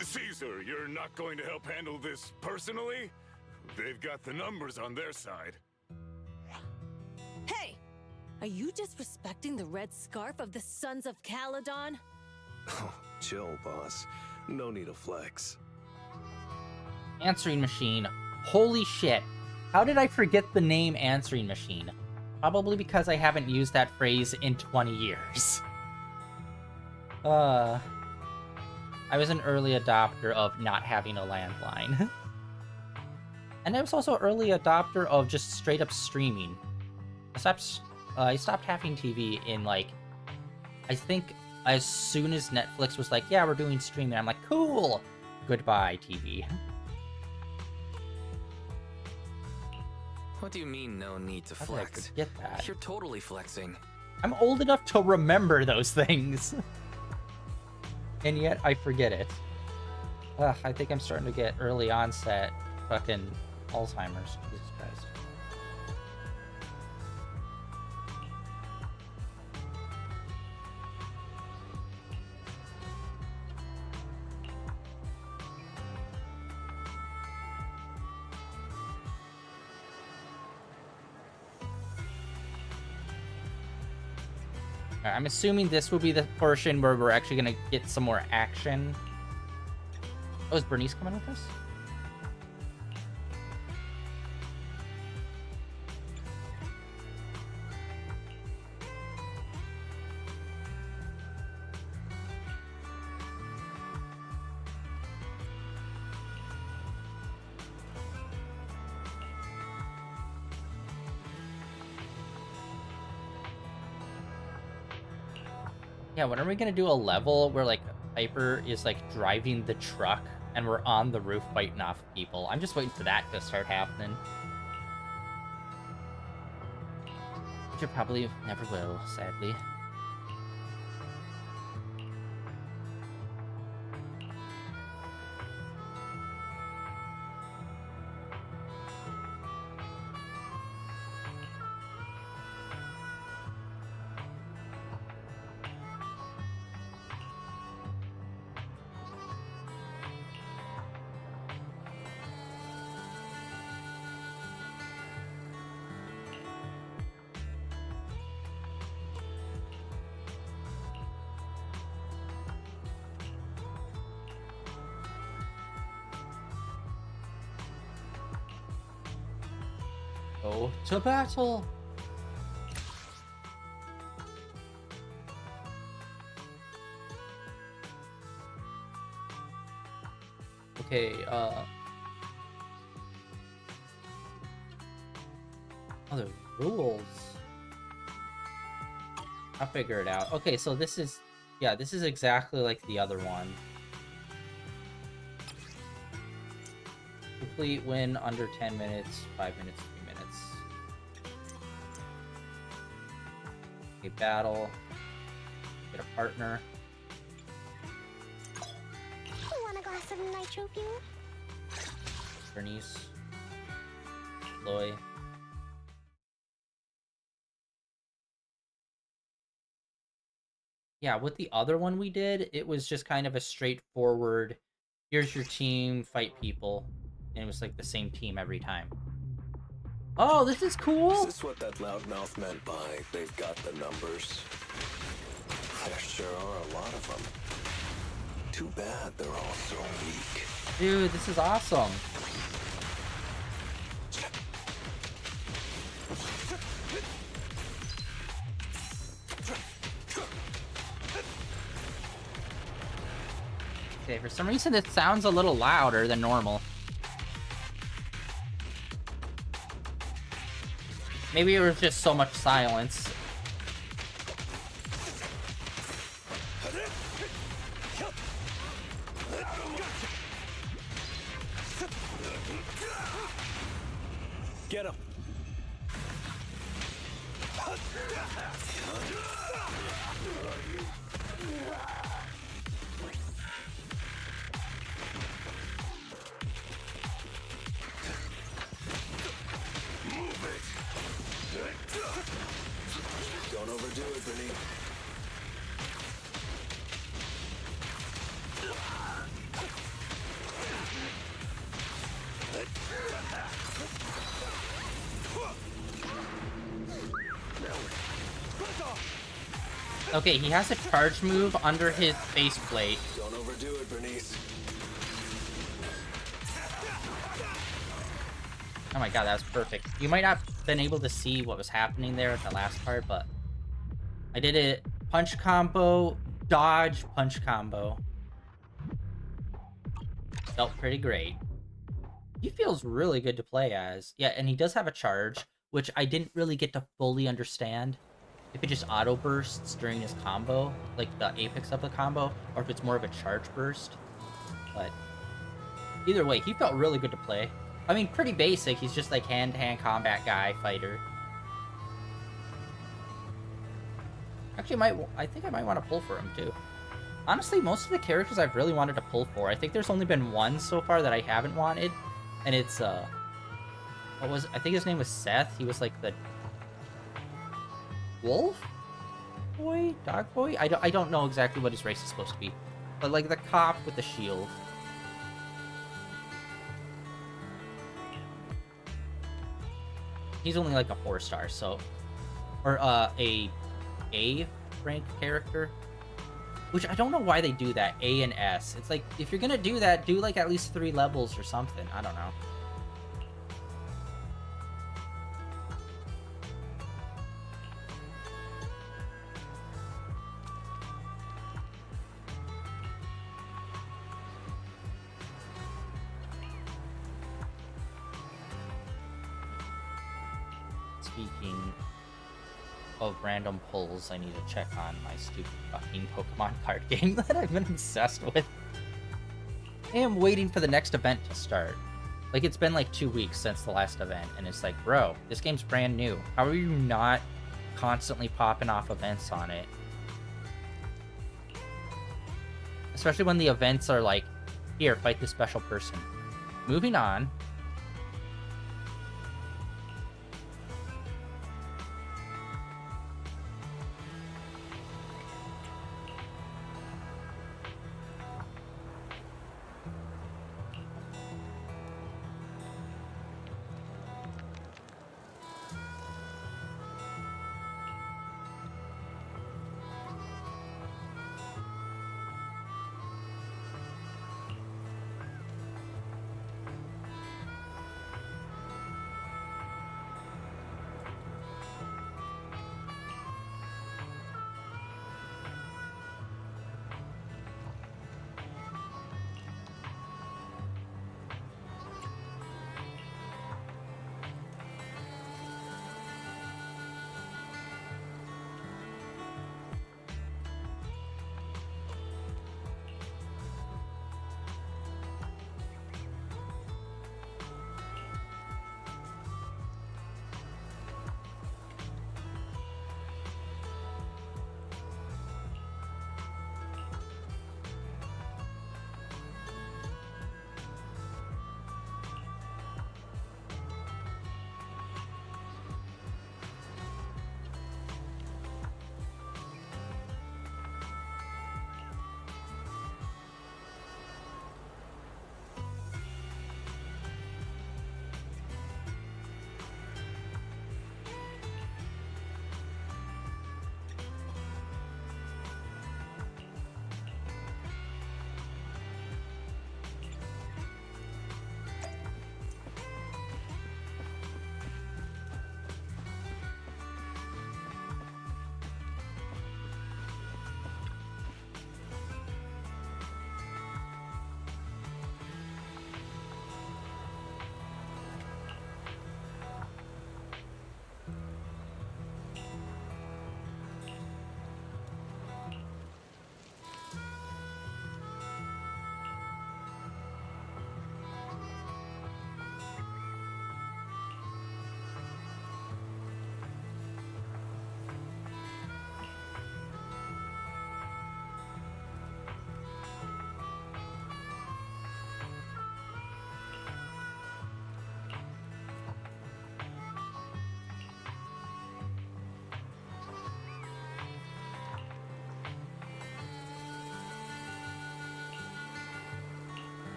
Speaker 7: Caesar, you're not going to help handle this personally? They've got the numbers on their side.
Speaker 8: Hey! Are you disrespecting the red scarf of the Sons of Caledon?
Speaker 2: Oh, chill, boss. No need to flex.
Speaker 1: Answering machine. Holy shit. How did I forget the name answering machine? Probably because I haven't used that phrase in 20 years. I was an early adopter of not having a landline. And I was also an early adopter of just straight up streaming. I stopped having TV in, like, I think as soon as Netflix was like, yeah, we're doing streaming, I'm like, cool! Goodbye, TV.
Speaker 3: What do you mean, no need to
Speaker 1: How did I
Speaker 3: flex?
Speaker 1: forget that?
Speaker 3: You're totally flexing.
Speaker 1: I'm old enough to remember those things. And yet, I forget it. Ugh, I think I'm starting to get early onset fucking Alzheimer's. Jesus Christ. I'm assuming this will be the portion where we're actually gonna get some more action. Oh, is Bernice coming with us? Yeah, when are we gonna do a level where, like, Piper is, like, driving the truck and we're on the roof fighting off people? I'm just waiting for that to start happening. Which it probably never will, sadly. Go to battle! Okay, Oh, the rules. I'll figure it out. Okay, so this is... Yeah, this is exactly like the other one. Complete win under 10 minutes, 5 minutes, 3 minutes. Okay, battle. Get a partner.
Speaker 6: Want a glass of nitro fuel?
Speaker 1: Bernice. Loy. Yeah, with the other one we did, it was just kind of a straightforward, here's your team, fight people. And it was like the same team every time. Oh, this is cool!
Speaker 2: Is this what that loudmouth meant by they've got the numbers? There sure are a lot of them. Too bad they're all so weak.
Speaker 1: Dude, this is awesome. Okay, for some reason it sounds a little louder than normal. Maybe it was just so much silence.
Speaker 2: Get him! Don't overdo it, Brittany.
Speaker 1: Okay, he has a charge move under his faceplate.
Speaker 2: Don't overdo it, Bernice.
Speaker 1: Oh my god, that was perfect. You might not have been able to see what was happening there at the last part, but I did it. Punch combo, dodge, punch combo. Felt pretty great. He feels really good to play as. Yeah, and he does have a charge, which I didn't really get to fully understand. If it just auto bursts during his combo, like the apex of the combo, or if it's more of a charge burst. But either way, he felt really good to play. I mean, pretty basic. He's just like hand-to-hand combat guy, fighter. Actually, I think I might want to pull for him too. Honestly, most of the characters I've really wanted to pull for. I think there's only been one so far that I haven't wanted, and it's I think his name was Seth. He was like the wolf boy, dog boy. I don't know exactly what his race is supposed to be, but like the cop with the shield. He's only like a 4-star, so, or a rank character, which I don't know why they do that. A and S. It's like, if you're gonna do that, do like at least 3 levels or something. I don't know. Speaking of random pulls, I need to check on my stupid fucking Pokemon card game that I've been obsessed with. I am waiting for the next event to start. Like, it's been like 2 weeks since the last event, and it's like, bro, this game's brand new. How are you not constantly popping off events on it? Especially when the events are like, here, fight this special person. Moving on.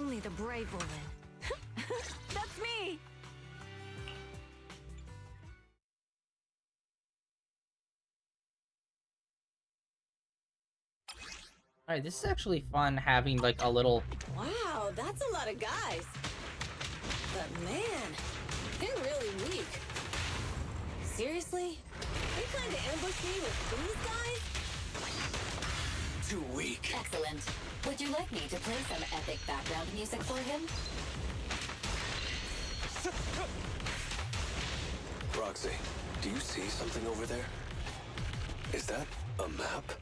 Speaker 8: Only the brave will win. That's me!
Speaker 1: Alright, this is actually fun having like a little...
Speaker 8: Wow, that's a lot of guys. But man, they're really weak. Seriously? They plan to ambush me with these guys?
Speaker 3: Too weak.
Speaker 9: Excellent. Would you like me to play some epic background music for him?
Speaker 2: Proxy, do you see something over there? Is that a map?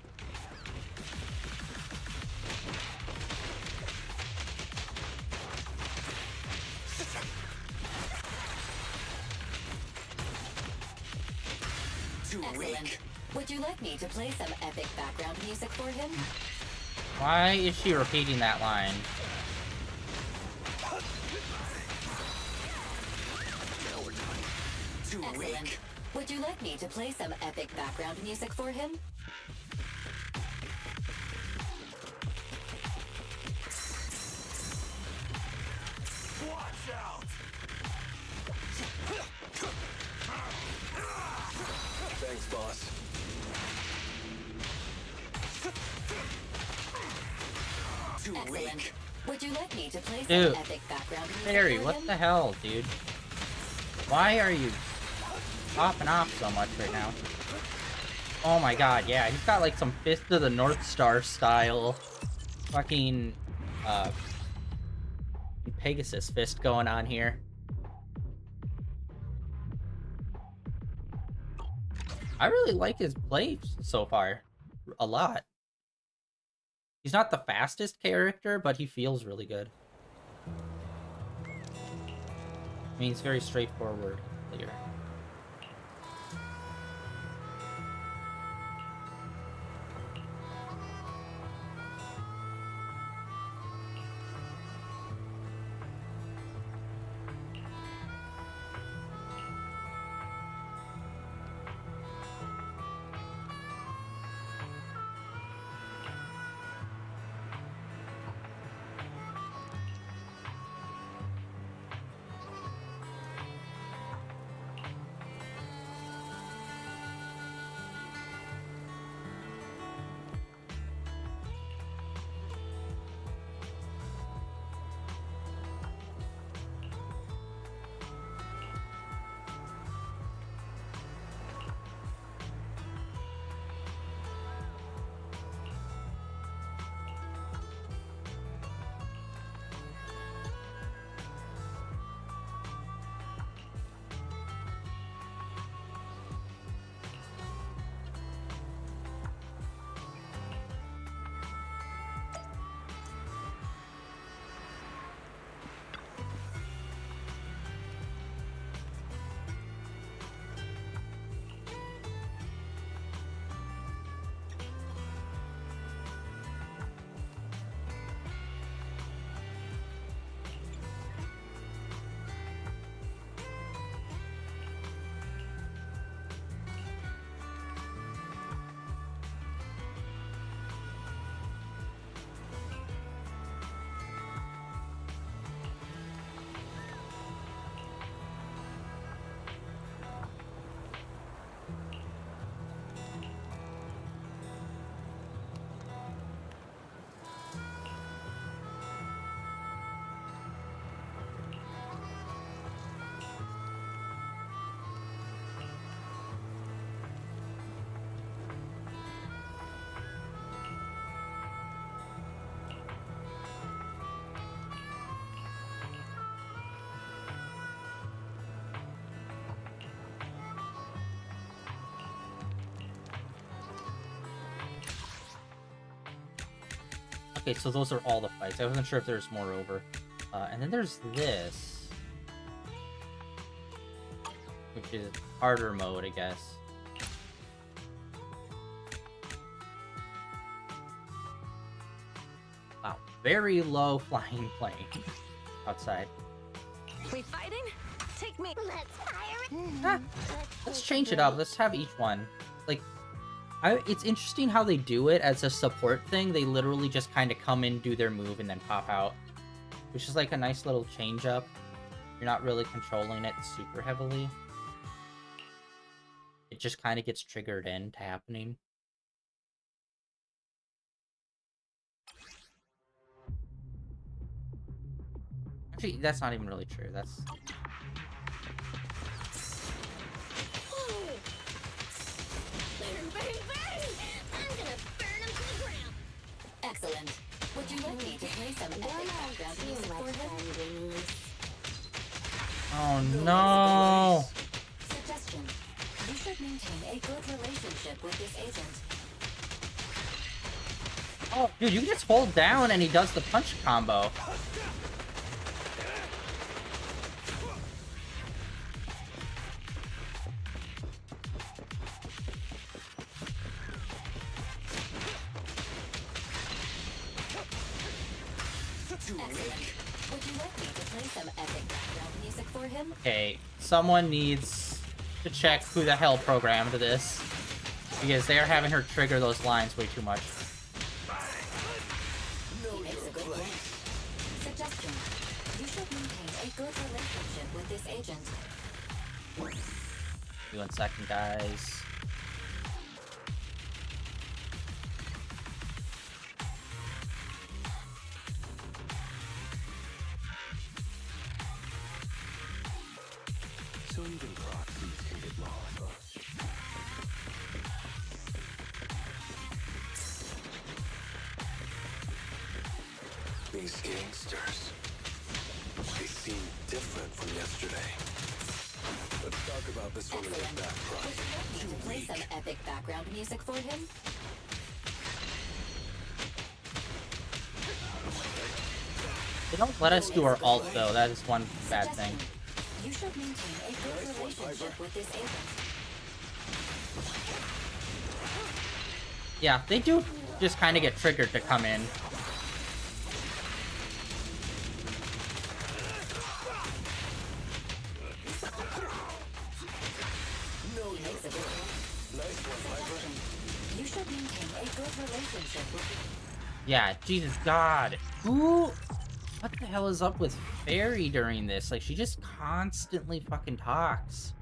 Speaker 3: Too
Speaker 9: Excellent.
Speaker 3: weak.
Speaker 9: Would you like me to play some epic background music for him?
Speaker 1: Why is she repeating that line?
Speaker 3: Too
Speaker 9: Excellent.
Speaker 3: weak.
Speaker 9: Would you like me to play some epic background music for him?
Speaker 3: Watch out!
Speaker 2: Thanks, boss.
Speaker 3: Too
Speaker 9: Excellent.
Speaker 3: weak.
Speaker 9: Would you like me to play some
Speaker 1: Dude.
Speaker 9: epic background music
Speaker 1: Barry,
Speaker 9: for
Speaker 1: what
Speaker 9: him?
Speaker 1: the hell, dude? Why are you popping off so much right now? Oh my god, yeah, he's got like some Fist of the North Star style fucking Pegasus fist going on here. I really like his play so far. A lot. He's not the fastest character, but he feels really good. I mean, he's very straightforward, clear. Okay, so those are all the fights. I wasn't sure if there's more over. And then there's this, which is harder mode, I guess. Wow, very low flying plane outside.
Speaker 8: We fighting? Take me.
Speaker 6: Let's fire it.
Speaker 1: Ah, let's change it up. Let's have each one. Like, it's interesting how they do it as a support thing. They literally just kind of come in, do their move, and then pop out. which is like a nice little change up. You're not really controlling it super heavily. It just kind of gets triggered into happening. Actually, that's not even really true. That's...
Speaker 6: Burn, burn, burn! I'm gonna burn him to the ground!
Speaker 9: Excellent. Would you like me to play some epic background music for him?
Speaker 1: Oh no!
Speaker 9: Suggestion. You should maintain a good relationship with this agent.
Speaker 1: Oh, dude, you can just hold down and he does the punch combo.
Speaker 9: Would you like me to play some epic background music for him?
Speaker 1: Okay, someone needs to check who the hell programmed this, because they are having her trigger those lines way too much.
Speaker 9: He makes a good point. Suggestion. You should maintain a good relationship with this agent.
Speaker 1: Give me 1 second, guys.
Speaker 2: So even proxies can get lost, huh? These gangsters, they seem different from yesterday. Let's talk about this one in
Speaker 9: Excellent.
Speaker 2: the back,
Speaker 9: Would
Speaker 2: Proxy.
Speaker 9: you like me to play some epic background music for him?
Speaker 1: They don't let us do our ult though, that is one bad thing.
Speaker 9: Suggestion. You should maintain a good relationship with this agent.
Speaker 1: Yeah, they do just kind of get triggered to come in.
Speaker 9: He makes a good point. Suggestion. You should maintain a good relationship with
Speaker 1: Yeah, Jesus God. Who... What the hell is up with Fairy during this? Like, she just constantly fucking talks.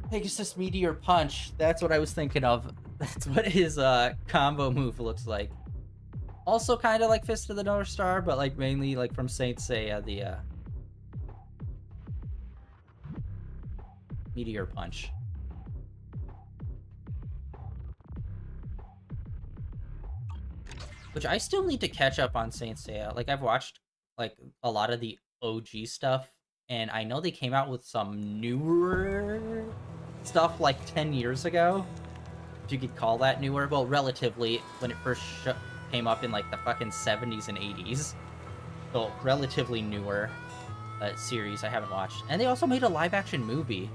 Speaker 1: Pegasus Meteor Punch. That's what I was thinking of. That's what his combo move looks like. Also kind of like Fist of the North Star, but like mainly like from Saint Seiya, the Meteor Punch. Which I still need to catch up on Saint Seiya. Like, I've watched like a lot of the OG stuff, and I know they came out with some newer stuff like 10 years ago, if you could call that newer. Well, relatively, when it first came up in like the fucking 70s and 80s. So relatively newer series I haven't watched. And they also made a live action movie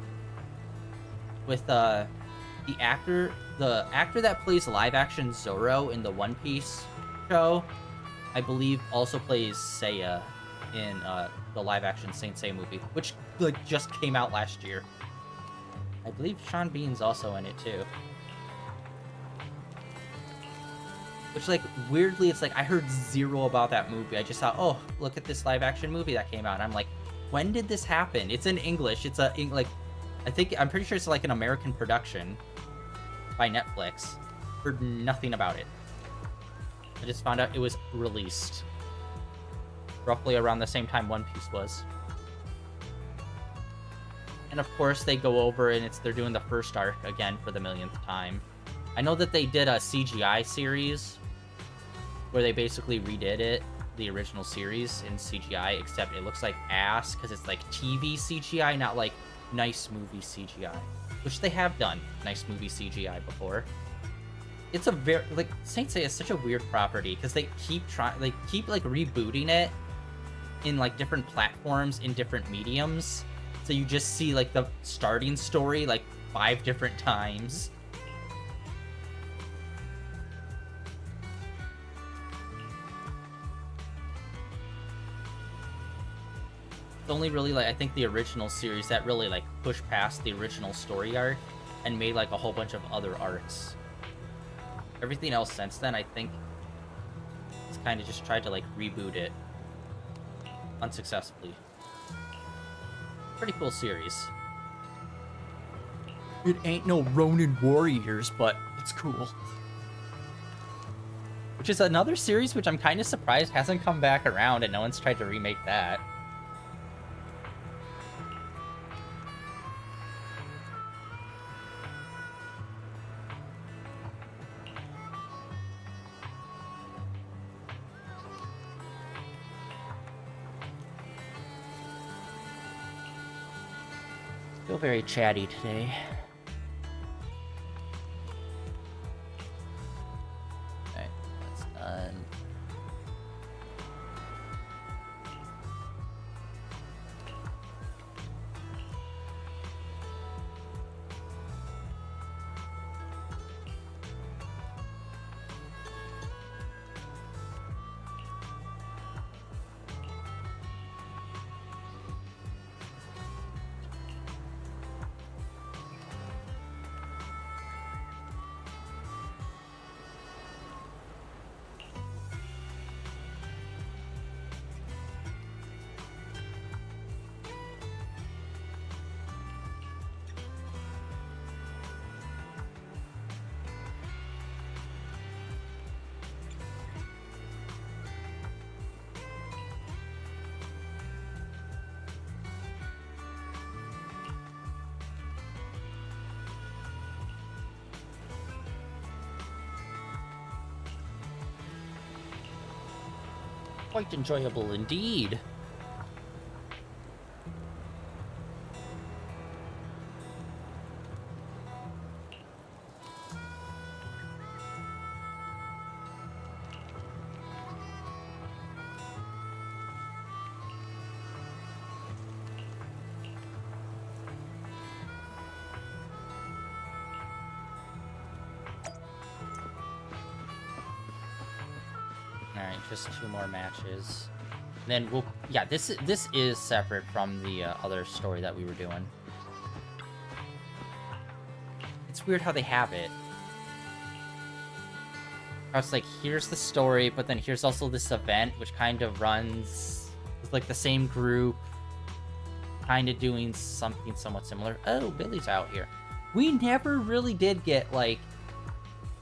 Speaker 1: with the actor that plays live action Zoro in the One Piece show, I believe also plays Seiya in the live action Saint Seiya movie, which like just came out last year. I believe Sean Bean's also in it too. Which, like, weirdly, it's like I heard zero about that movie. I just thought, oh, look at this live action movie that came out. And I'm like, when did this happen? It's in English. It's I'm pretty sure it's like an American production by Netflix. Heard nothing about it. I just found out it was released roughly around the same time One Piece was. And of course they go over and they're doing the first arc again for the millionth time. I know that they did a CGI series where they basically redid it, the original series in CGI, except it looks like ass because it's like TV CGI, not like nice movie CGI, which they have done nice movie CGI before. It's a very, like, Saint Seiya is such a weird property because they keep like rebooting it in like different platforms in different mediums. So you just see like the starting story like 5 different times. It's only really like I think the original series that really like pushed past the original story arc and made like a whole bunch of other arcs. Everything else since then, I think, it's kind of just tried to like reboot it unsuccessfully. Pretty cool series. It ain't no Ronin Warriors, but it's cool. Which is another series which I'm kind of surprised hasn't come back around and no one's tried to remake that. Feel very chatty today. Okay, that's done. Quite enjoyable indeed. Alright, just 2 more matches. And then we'll... Yeah, this is separate from the other story that we were doing. It's weird how they have it. I was like, here's the story, but then here's also this event, which kind of runs with, like, the same group. Kind of doing something somewhat similar. Oh, Billy's out here. We never really did get, like,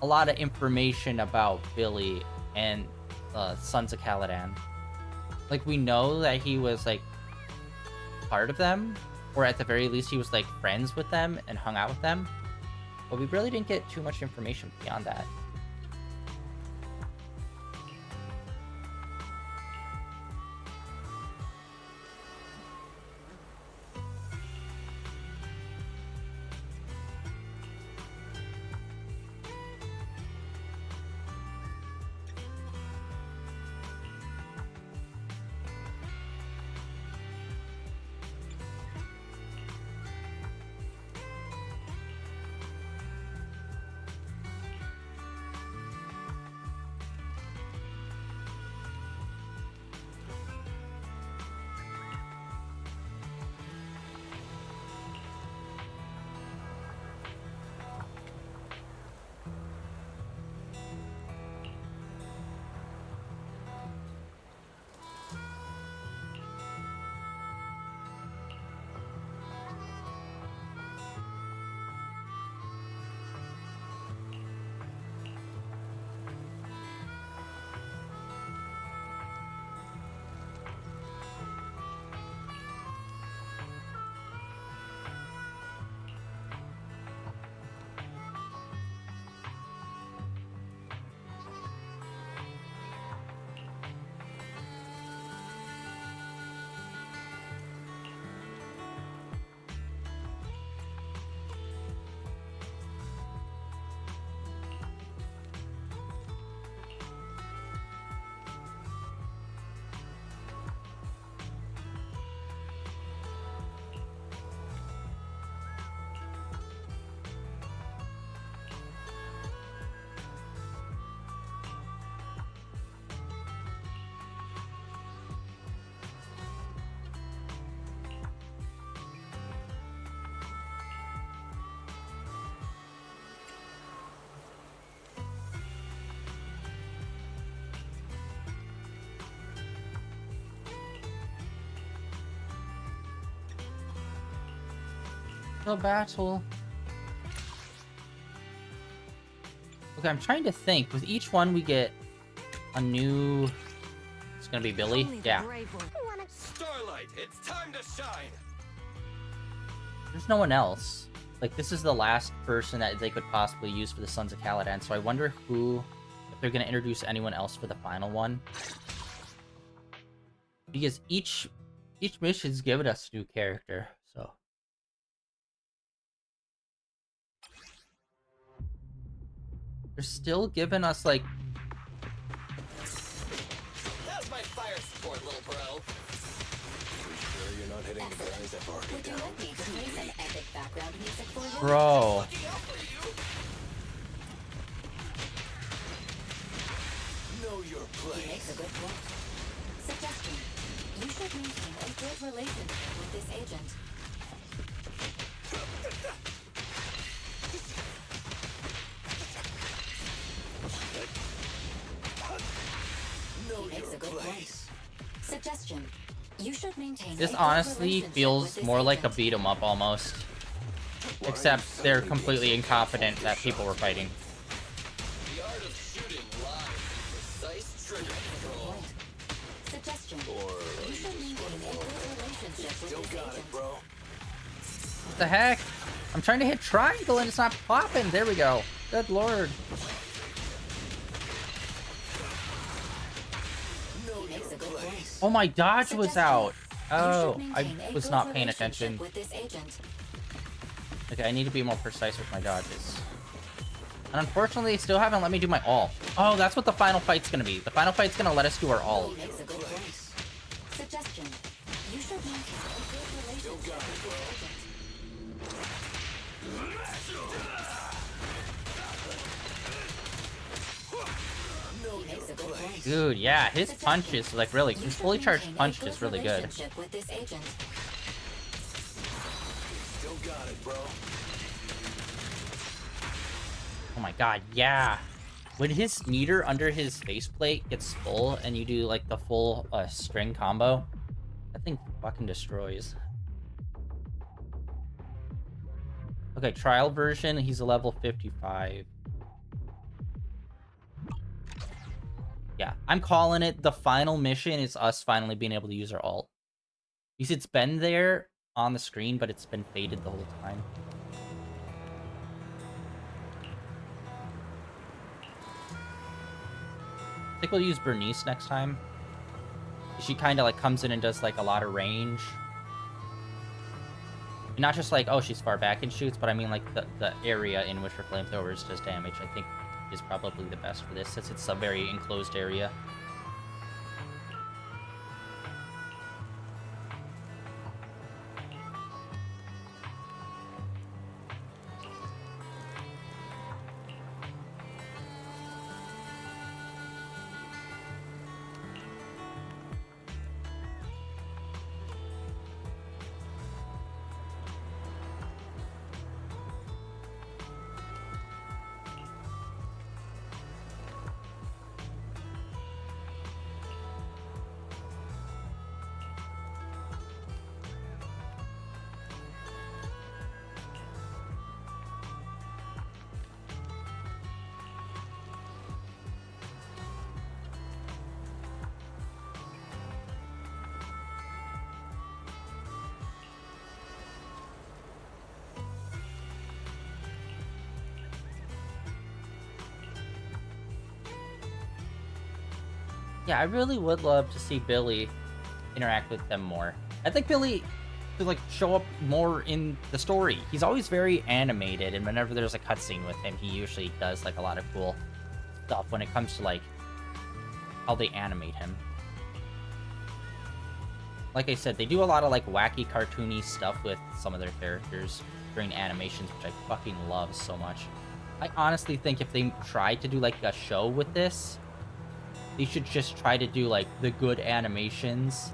Speaker 1: a lot of information about Billy and Sons of Caladan. Like, we know that he was, like, part of them, or at the very least he was, like, friends with them and hung out with them, but we really didn't get too much information beyond that. The battle. Okay, I'm trying to think. With each one, we get a new... It's gonna be Billy?
Speaker 8: Only the
Speaker 1: Yeah.
Speaker 8: brave will-
Speaker 10: Starlight, it's time to shine.
Speaker 1: There's no one else. Like, this is the last person that they could possibly use for the Sons of Caladan, so I wonder who... If they're gonna introduce anyone else for the final one. Because each mission's given us a new character, so... They're still giving us, like...
Speaker 10: How's my fire support, little bro?
Speaker 2: Sure you're not hitting the guys I've already
Speaker 9: Would you
Speaker 2: down?
Speaker 9: like me to play some epic background music for you?
Speaker 1: Bro.
Speaker 10: Looking out for you.
Speaker 2: Know your
Speaker 9: He makes a good point. Suggestion. You should maintain a good relationship with this agent.
Speaker 2: Know
Speaker 9: He makes
Speaker 2: your
Speaker 9: a good
Speaker 2: place.
Speaker 9: point. Suggestion. You should maintain
Speaker 1: This
Speaker 9: a good
Speaker 1: honestly
Speaker 9: relationship with
Speaker 1: feels
Speaker 9: this
Speaker 1: more like a
Speaker 9: agent.
Speaker 1: beat 'em up almost. Except they're completely incompetent that people were fighting.
Speaker 10: The art of shooting live with precise trigger control.
Speaker 9: Point. Suggestion.
Speaker 2: Or
Speaker 9: You should maintain a good relationship with
Speaker 2: still
Speaker 9: this
Speaker 2: got it,
Speaker 9: agent.
Speaker 2: bro.
Speaker 1: What the heck? I'm trying to hit triangle and it's not popping. There we go. Good lord.
Speaker 9: He makes a good point.
Speaker 1: Oh, my dodge was
Speaker 9: Suggestion.
Speaker 1: out.
Speaker 9: You
Speaker 1: Oh,
Speaker 9: should
Speaker 1: I
Speaker 9: maintain a
Speaker 1: was
Speaker 9: good
Speaker 1: not paying
Speaker 9: relationship
Speaker 1: attention.
Speaker 9: with this agent.
Speaker 1: Okay, I need to be more precise with my dodges. And unfortunately, they still haven't let me do my all. Oh, that's what the final fight's gonna be. The final fight's gonna let us do our all.
Speaker 9: He makes a good point. Suggestion. You should maintain a good relationship with this agent. He makes a good point.
Speaker 1: Dude, yeah, his punch is like really,
Speaker 9: You
Speaker 1: his
Speaker 9: should
Speaker 1: fully charged
Speaker 9: maintain a
Speaker 1: punch
Speaker 9: good
Speaker 1: is really good.
Speaker 9: relationship with this agent.
Speaker 2: Still got it, bro.
Speaker 1: Oh my god, yeah. When his meter under his faceplate gets full and you do like the full string combo, that thing fucking destroys. Okay, trial version, he's a level 55. Yeah, I'm calling it. The final mission is us finally being able to use our ult. Because it's been there on the screen, but it's been faded the whole time. I think we'll use Bernice next time. She kind of like comes in and does like a lot of range. And not just like, oh, she's far back and shoots, but I mean like the area in which her flamethrowers does damage, I think is probably the best for this, since it's a very enclosed area. Yeah, I really would love to see Billy interact with them more. I think Billy should like show up more in the story. He's always very animated, and whenever there's a cutscene with him, he usually does like a lot of cool stuff when it comes to like how they animate him. Like I said, they do a lot of like wacky cartoony stuff with some of their characters during animations, which I fucking love so much. I honestly think if they tried to do like a show with this, they should just try to do like the good animations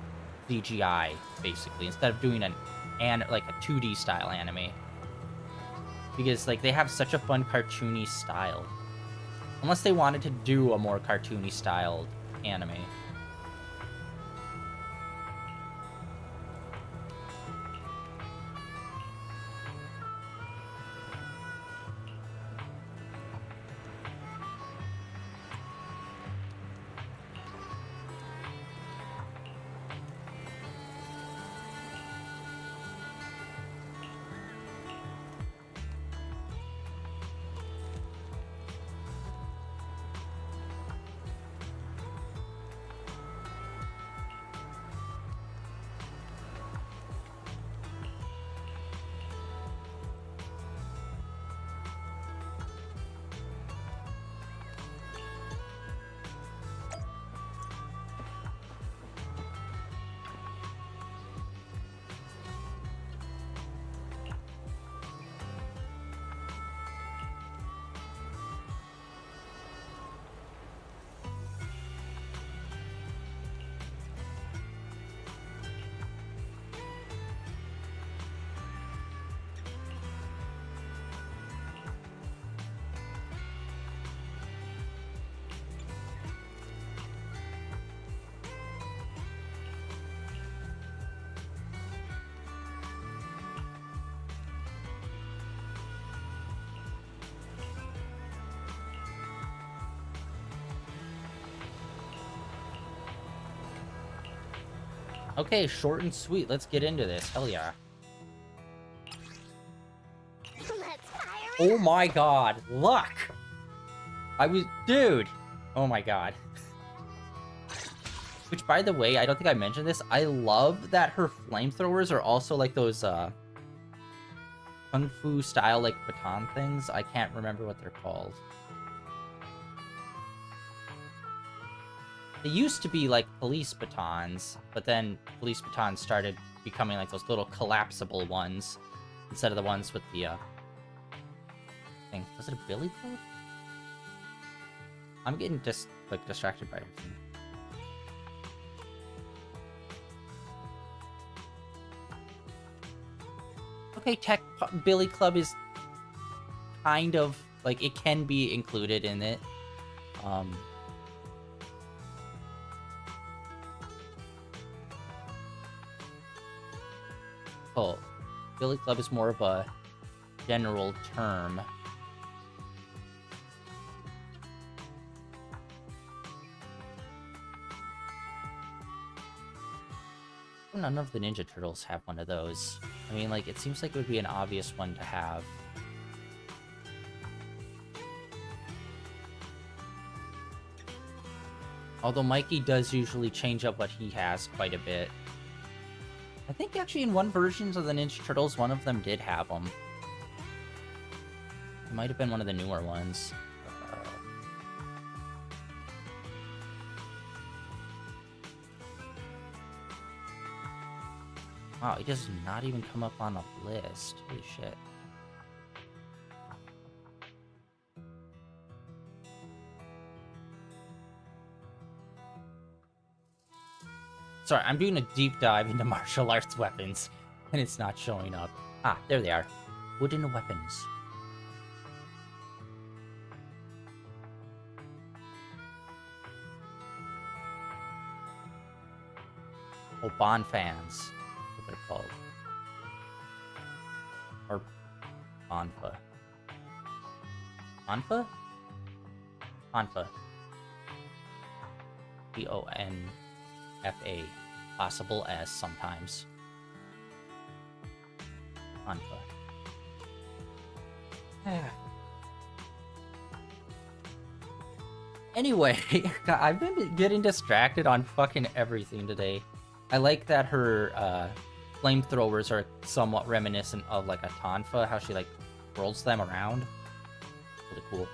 Speaker 1: CGI basically, instead of doing like a 2D style anime, because like they have such a fun cartoony style, unless they wanted to do a more cartoony styled anime. Okay, short and sweet. Let's get into this. Hell yeah.
Speaker 6: Let's fire it
Speaker 1: Oh
Speaker 6: up.
Speaker 1: my god. Luck! Dude! Oh my god. Which, by the way, I don't think I mentioned this. I love that her flamethrowers are also like those, Kung Fu style, like, baton things. I can't remember what they're called. They used to be, like, police batons, but then police batons started becoming, like, those little collapsible ones instead of the ones with the, thing. Was it a billy club? I'm getting just, like, distracted by everything. Okay, Billy Club is kind of, like, it can be included in it. Oh, Billy Club is more of a general term. None of the Ninja Turtles have one of those. I mean, like, it seems like it would be an obvious one to have. Although Mikey does usually change up what he has quite a bit. I think actually in one version of the Ninja Turtles, one of them did have them. It might have been one of the newer ones. Wow, it does not even come up on a list. Holy shit. Sorry, I'm doing a deep dive into martial arts weapons, and it's not showing up. Ah, there they are. Wooden weapons. Oh, Bond fans. What they're called. Or Bonfa. Bonfa? Bonfa. Bonfa. Possible S sometimes. Bonfa. Anyway, I've been getting distracted on fucking everything today. I like that her flamethrowers are somewhat reminiscent of like a Tonfa, how she like rolls them around. Really cool.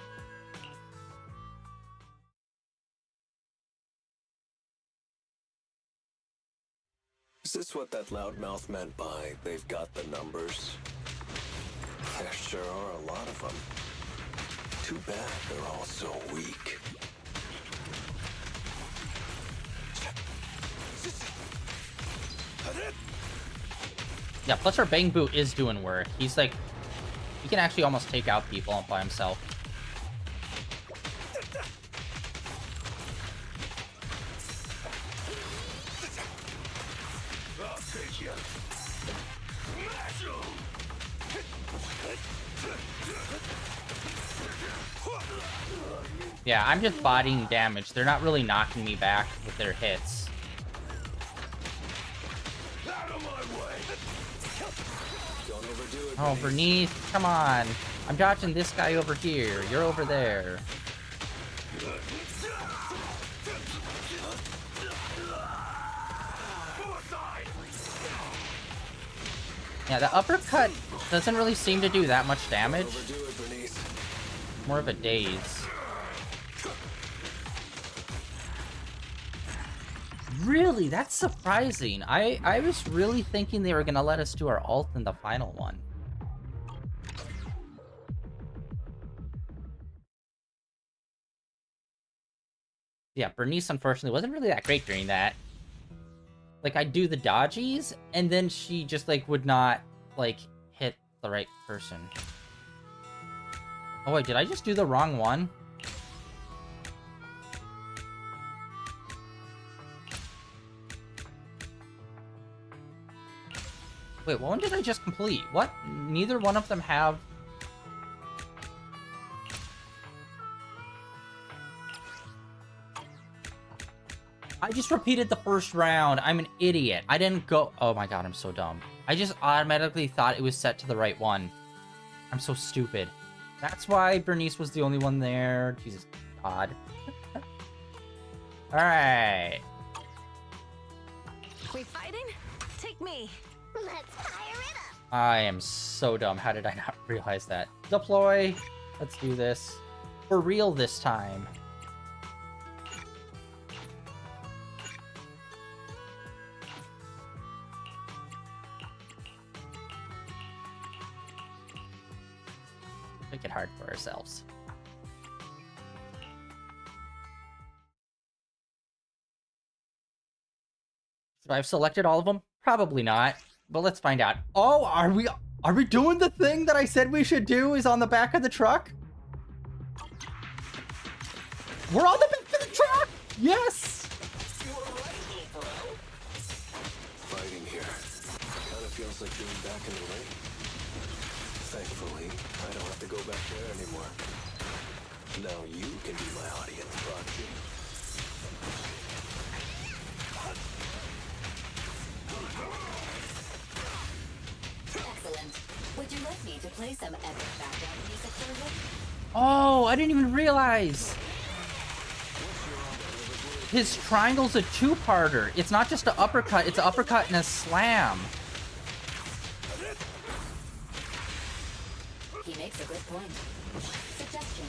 Speaker 2: Is this what that loudmouth meant by they've got the numbers? There sure are a lot of them. Too bad they're all so weak.
Speaker 1: Yeah, plus our Bangboo is doing work. He's like, he can actually almost take out people by himself. Yeah, I'm just bodying damage. They're not really knocking me back with their hits. Oh, Bernice, come on. I'm dodging this guy over here. You're over there. Yeah, the uppercut doesn't really seem to do that much damage. More of a daze. Really? That's surprising. I was really thinking they were gonna let us do our ult in the final one. Yeah, Bernice unfortunately wasn't really that great during that. Like, I'd do the dodgies, and then she just, like, would not, like, hit the right person. Oh, wait, did I just do the wrong one? Wait, what one did I just complete? What? Neither one of them have... I just repeated the first round. I'm an idiot. I didn't go... Oh my god, I'm so dumb. I just automatically thought it was set to the right one. I'm so stupid. That's why Bernice was the only one there. Jesus God. Alright.
Speaker 8: We fighting? Take me.
Speaker 6: Let's fire it up.
Speaker 1: I am so dumb. How did I not realize that? Deploy. Let's do this. For real this time. Make it hard for ourselves. So I've selected all of them? Probably not. But let's find out. Oh, are we doing the thing that I said we should do is on the back of the truck? We're on the back of the truck! Yes!
Speaker 10: You were right, little bro.
Speaker 2: Fighting here. Kinda feels like being back in the ring. Thankfully, I don't have to go back there anymore. Now you can be my audience, Proxy.
Speaker 9: Excellent. Would you like me to play some epic background music for you?
Speaker 1: Oh, I didn't even realize. His triangle's a two-parter. It's not just an uppercut, it's an uppercut and a slam.
Speaker 9: He makes a good point. Suggestion.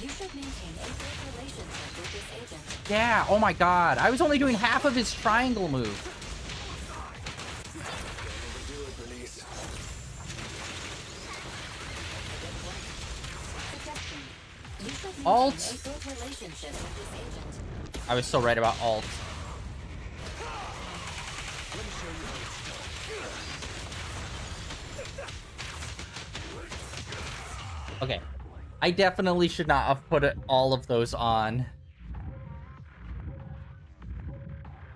Speaker 9: You should maintain a good relationship with this agent.
Speaker 1: Yeah, oh my god. I was only doing half of his triangle move.
Speaker 9: Suggestion. You should maintain
Speaker 1: Alt.
Speaker 9: a good relationship with this agent.
Speaker 1: I was so right about alt. Okay. I definitely should not have put all of those on.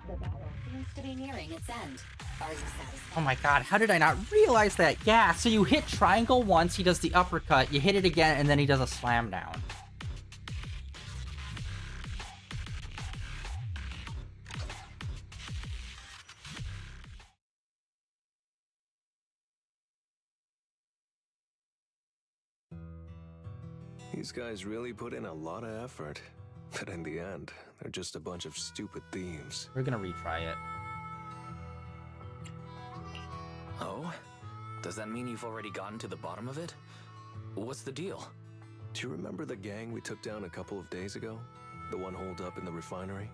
Speaker 9: The battle seems to be nearing its end. Are you satisfied?
Speaker 1: Oh my god, how did I not realize that? Yeah, so you hit triangle once, he does the uppercut, you hit it again, and then he does a slam down.
Speaker 2: These guys really put in a lot of effort. But in the end, they're just a bunch of stupid thieves.
Speaker 1: We're gonna retry it.
Speaker 3: Oh? Does that mean you've already gotten to the bottom of it? What's the deal?
Speaker 2: Do you remember the gang we took down a couple of days ago? The one holed up in the refinery?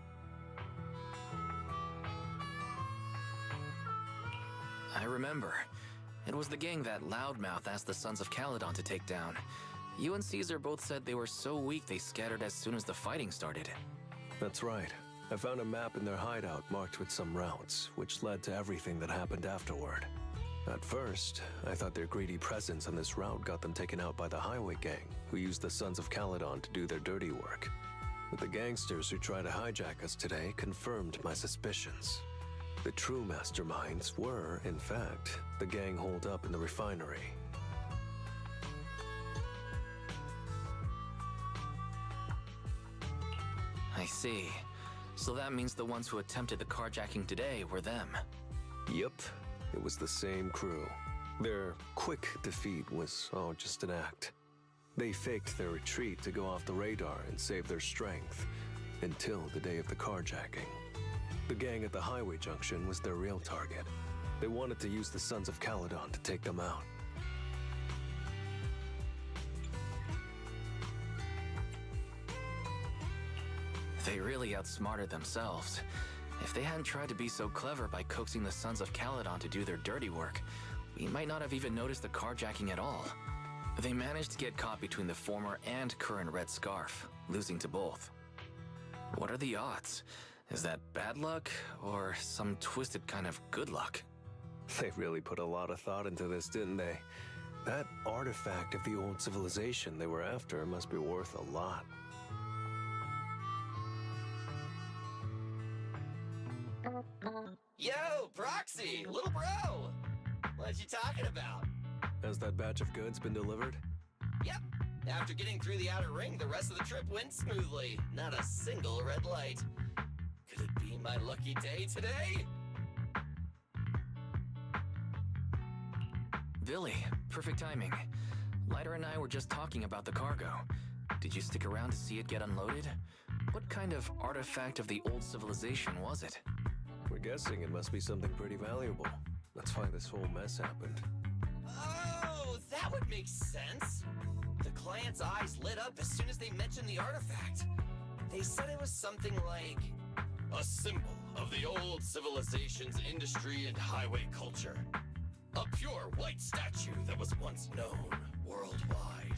Speaker 3: I remember. It was the gang that Loudmouth asked the Sons of Caledon to take down. You and Caesar both said they were so weak they scattered as soon as the fighting started.
Speaker 2: That's right. I found a map in their hideout marked with some routes, which led to everything that happened afterward. At first, I thought their greedy presence on this route got them taken out by the highway gang, who used the Sons of Caledon to do their dirty work. But the gangsters who tried to hijack us today confirmed my suspicions. The true masterminds were, in fact, the gang holed up in the refinery.
Speaker 3: I see. So that means the ones who attempted the carjacking today were them.
Speaker 2: Yep, it was the same crew. Their quick defeat was all just an act. They faked their retreat to go off the radar and save their strength, until the day of the carjacking. The gang at the highway junction was their real target. They wanted to use the Sons of Caledon to take them out.
Speaker 3: They really outsmarted themselves. If they hadn't tried to be so clever by coaxing the Sons of Caledon to do their dirty work, we might not have even noticed the carjacking at all. They managed to get caught between the former and current Red Scarf, losing to both. What are the odds? Is that bad luck, or some twisted kind of good luck?
Speaker 2: They really put a lot of thought into this, didn't they? That artifact of the old civilization they were after must be worth a lot.
Speaker 10: Yo, Proxy, little bro. What you talking about?
Speaker 2: Has that batch of goods been delivered?
Speaker 10: Yep. After getting through the outer ring, the rest of the trip went smoothly. Not a single red light. Could it be be my lucky day today?
Speaker 3: Billy, perfect timing. Lighter and I were just talking about the cargo. Did you stick around to see it get unloaded? What kind of artifact of the old civilization was it?
Speaker 2: We're guessing it must be something pretty valuable. That's why this whole mess happened.
Speaker 10: Oh, that would make sense. The client's eyes lit up as soon as they mentioned the artifact. They said it was something like a symbol of the old civilization's industry and highway culture. A pure white statue that was once known worldwide.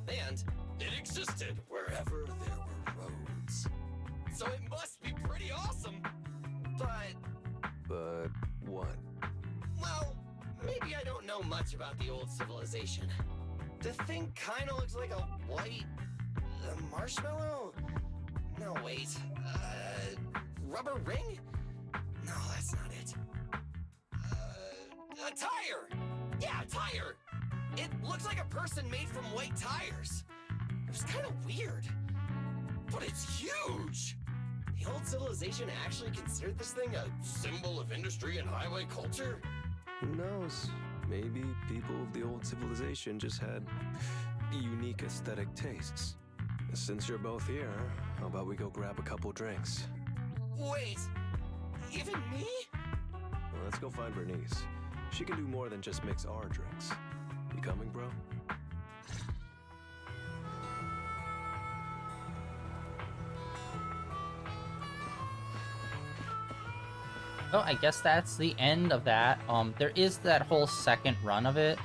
Speaker 10: And it existed wherever there were roads. So it must be pretty awesome.
Speaker 2: But what?
Speaker 10: Well, maybe I don't know much about the old civilization. The thing kinda looks like a white... marshmallow? No, wait. Rubber ring? No, that's not it. A tire! Yeah, a tire! It looks like a person made from white tires. It was kinda weird. But it's huge! The old civilization actually considered this thing a symbol of industry and highway culture?
Speaker 2: Who knows? Maybe people of the old civilization just had unique aesthetic tastes. Since you're both here, how about we go grab a couple drinks?
Speaker 10: Wait, even me?
Speaker 2: Well, let's go find Bernice. She can do more than just mix our drinks. You coming, bro?
Speaker 1: Oh, I guess that's the end of that. There is that whole second run of it.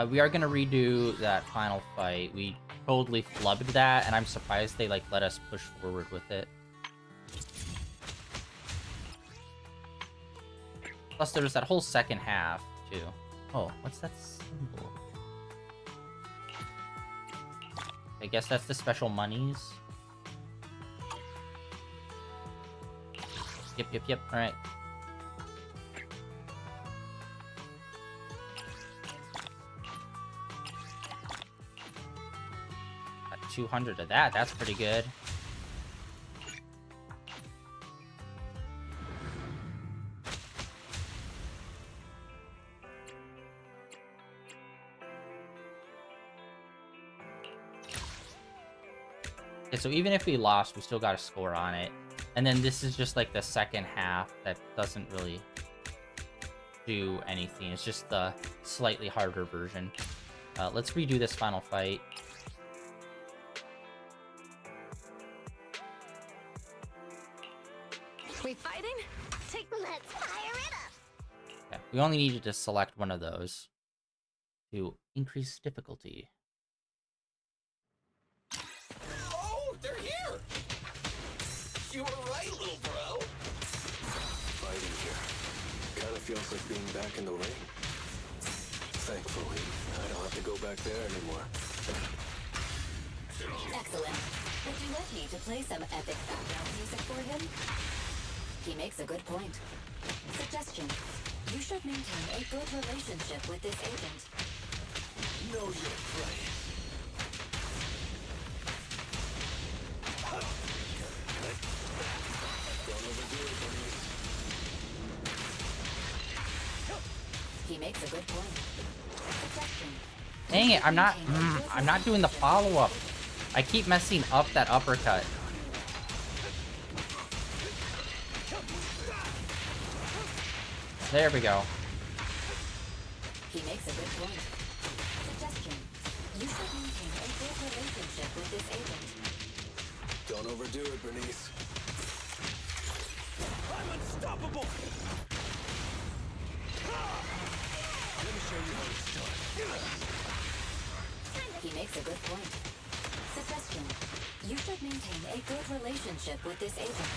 Speaker 1: We are gonna redo that final fight. We totally flubbed that, and I'm surprised they like let us push forward with it. Plus, there was that whole second half too. Oh, what's that symbol? I guess that's the special monies. Yep. All right. Got 200 of that. That's pretty good. Okay, so even if we lost, we still got a score on it. And then this is just like the second half that doesn't really do anything. It's just the slightly harder version. Let's redo this final fight.
Speaker 8: We fighting?
Speaker 6: Let's fire it up!
Speaker 1: Okay, we only needed to select one of those to increase difficulty.
Speaker 10: Oh, they're here! You were right, little bro.
Speaker 2: Fighting here. Kinda feels like being back in the ring. Thankfully, I don't have to go back there anymore.
Speaker 9: Excellent. Would you like me to play some epic background music for him? He makes a good point. Suggestion. You should maintain a good relationship with this agent.
Speaker 10: Know your place.
Speaker 9: He makes a good point. Suggestion.
Speaker 1: Dang it, I'm not doing the follow-up. I keep messing up that uppercut. There we go.
Speaker 9: He makes a good point. Suggestion. You should maintain a good relationship with this agent.
Speaker 2: Don't overdo it, Bernice.
Speaker 10: I'm unstoppable! Let me show you how it's done.
Speaker 9: He makes a good point. Suggestion. You should maintain a good relationship with this agent.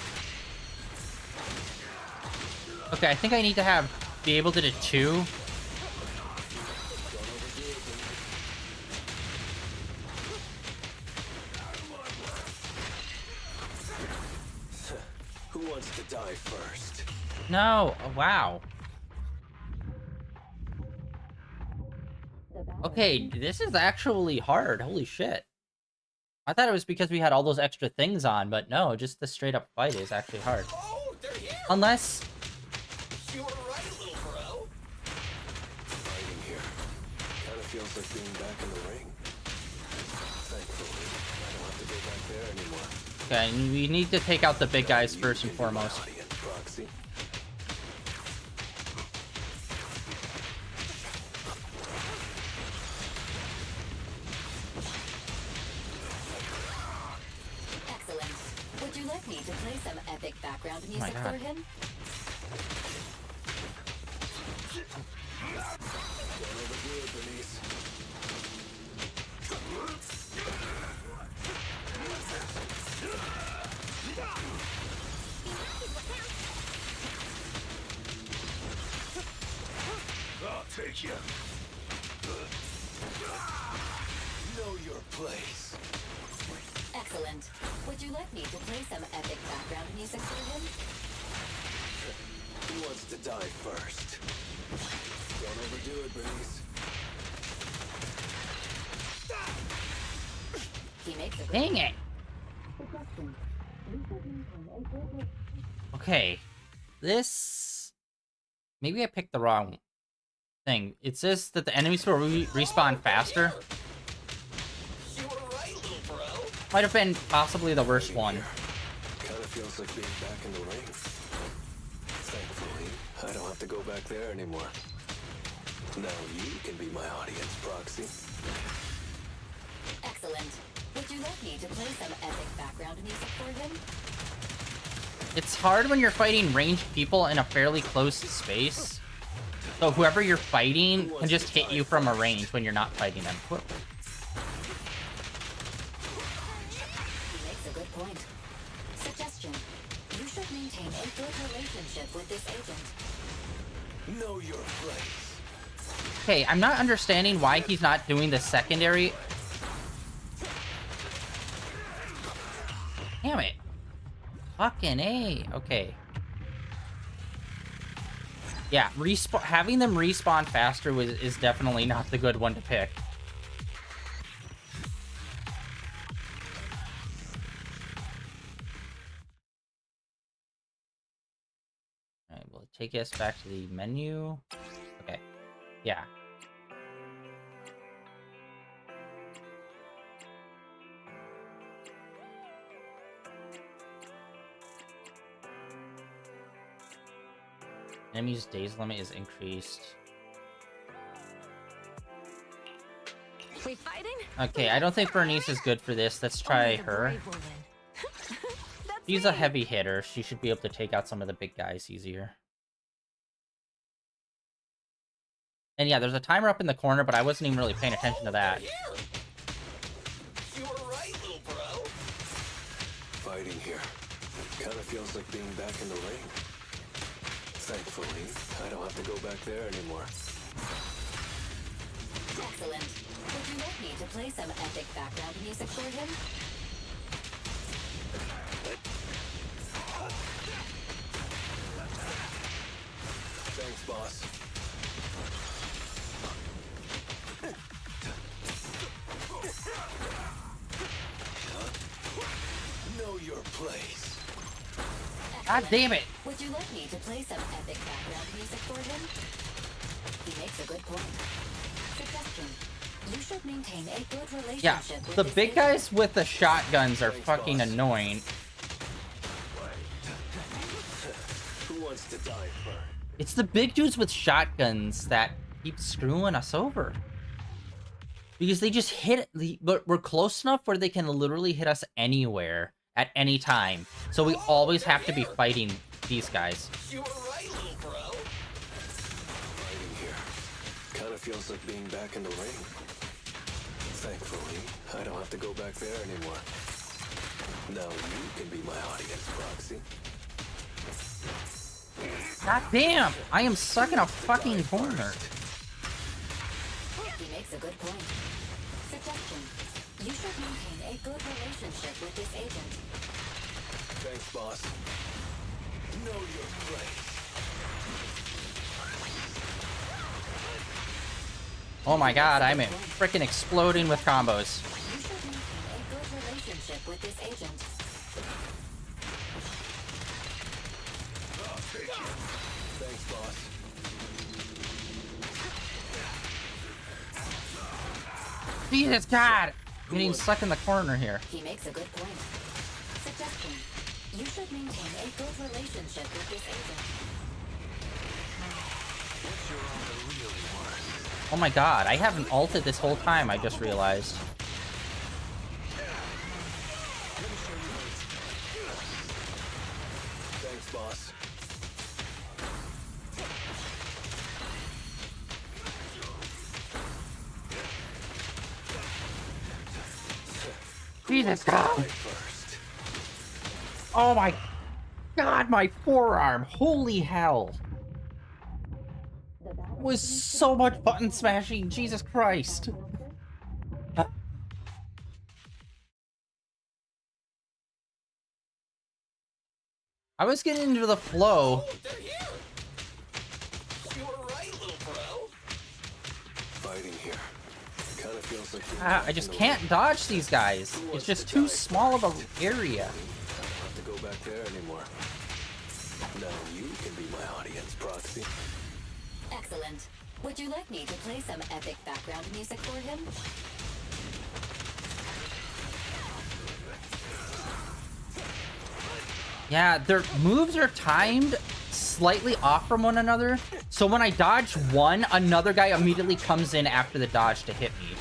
Speaker 1: Okay, I think I need to be able to do 2.
Speaker 2: Who wants to die first?
Speaker 1: No, oh, wow. Okay, this is actually hard. Holy shit. I thought it was because we had all those extra things on, but no, just the straight up fight is actually hard.
Speaker 10: Oh, they're here.
Speaker 1: Unless...
Speaker 10: You were right, little bro.
Speaker 2: Fighting here. Kind of feels like being back in the ring. Thankfully, I don't have to go back there anymore.
Speaker 1: Okay, we need to take out the big guys first and foremost.
Speaker 2: Proxy.
Speaker 9: Excellent. Would you like me to play some epic background
Speaker 1: Oh my
Speaker 9: music
Speaker 1: God.
Speaker 9: for him?
Speaker 2: Don't overdo it, Bernice.
Speaker 7: I'll take you.
Speaker 2: Know your place.
Speaker 9: Excellent. Would you like me to play some epic background music for him?
Speaker 2: Who wants to die first? Don't overdo it, Bernice.
Speaker 9: He makes a good
Speaker 1: Dang it! Okay. This... Maybe I picked the wrong thing. It says that the enemies will respawn faster.
Speaker 10: You were right, little bro.
Speaker 1: Might have been possibly the worst one.
Speaker 2: Kind of feels like being back in the ring. Thankfully, I don't have to go back there anymore. Now you can be my audience, Proxy.
Speaker 9: Excellent. Would you like me to play some epic background music for him?
Speaker 1: It's hard when you're fighting ranged people in a fairly close space. So whoever you're fighting can just hit you from a range when you're not fighting them.
Speaker 9: He makes a good point. Suggestion. You should maintain a good relationship with this agent.
Speaker 2: Know your place.
Speaker 1: Okay, I'm not understanding why he's not doing the secondary. Damn it. Fucking A. Okay. Yeah, having them respawn faster is definitely not the good one to pick. Alright, we'll take us back to the menu. Okay. Yeah. Enemy's days limit is increased.
Speaker 8: We fighting?
Speaker 1: Okay, I don't think Bernice is good for this. Let's try her. She's a heavy hitter. She should be able to take out some of the big guys easier. And yeah, there's a timer up in the corner, but I wasn't even really paying attention to that.
Speaker 10: You were right, little bro.
Speaker 2: Fighting here. Kind of feels like being back in the ring. Thankfully, I don't have to go back there anymore.
Speaker 9: Excellent. Would you like me to play some epic background music for him?
Speaker 2: Thanks, boss. Know your place.
Speaker 1: God damn it!
Speaker 9: Would you like me to play some epic background music for him? He makes a good point. Suggestion. You should maintain a good relationship
Speaker 1: Yeah,
Speaker 9: with
Speaker 1: the
Speaker 9: this
Speaker 1: big
Speaker 9: agent.
Speaker 1: guys with the shotguns are
Speaker 2: Thanks,
Speaker 1: fucking
Speaker 2: boss.
Speaker 1: annoying.
Speaker 2: Who wants to die first?
Speaker 1: It's the big dudes with shotguns that keep screwing us over. Because they just hit, but we're close enough where they can literally hit us anywhere at any time. So we always have to be fighting these guys.
Speaker 10: You were right, little bro.
Speaker 2: Fighting here. Kind of feels like being back in the ring. Thankfully, I don't have to go back there anymore. Now you can be my audience, Proxy.
Speaker 1: God damn! I am stuck in a fucking corner.
Speaker 9: He makes a good point. Suggestion. You should maintain a good relationship with this agent.
Speaker 2: Thanks, boss. Know your place.
Speaker 1: Oh my god, I'm freaking exploding with combos.
Speaker 9: You should maintain a good relationship with this agent.
Speaker 2: Thanks, boss.
Speaker 1: Jesus God! I'm getting stuck in the corner here.
Speaker 9: He makes a good point. Suggestion. You should maintain a good relationship with this agent.
Speaker 1: Oh my God, I haven't ulted this whole time, I just realized.
Speaker 2: Thanks, boss.
Speaker 1: Jesus God! Oh my God, my forearm! Holy hell! It was so much button smashing, Jesus Christ! I was getting into the flow.
Speaker 10: Oh, they're here. You were right, little bro.
Speaker 2: Fighting here. Kind of feels like
Speaker 1: I just can't dodge these guys. It's just too small of an area.
Speaker 2: I don't have to go back there anymore. Now you can be my audience, Proxy.
Speaker 9: Excellent. Would you like me to play some epic background music for him?
Speaker 1: Yeah, their moves are timed slightly off from one another. So when I dodge one, another guy immediately comes in after the dodge to hit me.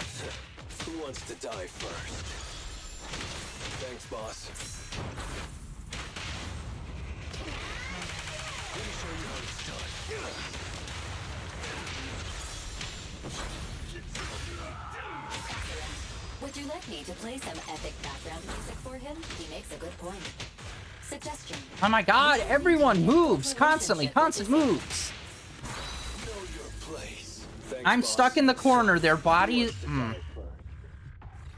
Speaker 2: Who wants to die first? Thanks, boss. Let me show you how it's done.
Speaker 9: Would you like me to play some epic background music for him? He makes a good point. Suggestion.
Speaker 1: Oh my God, everyone moves constantly, constant moves.
Speaker 2: Know your place. Thanks,
Speaker 1: I'm
Speaker 2: boss.
Speaker 1: stuck in the corner. Their bodies.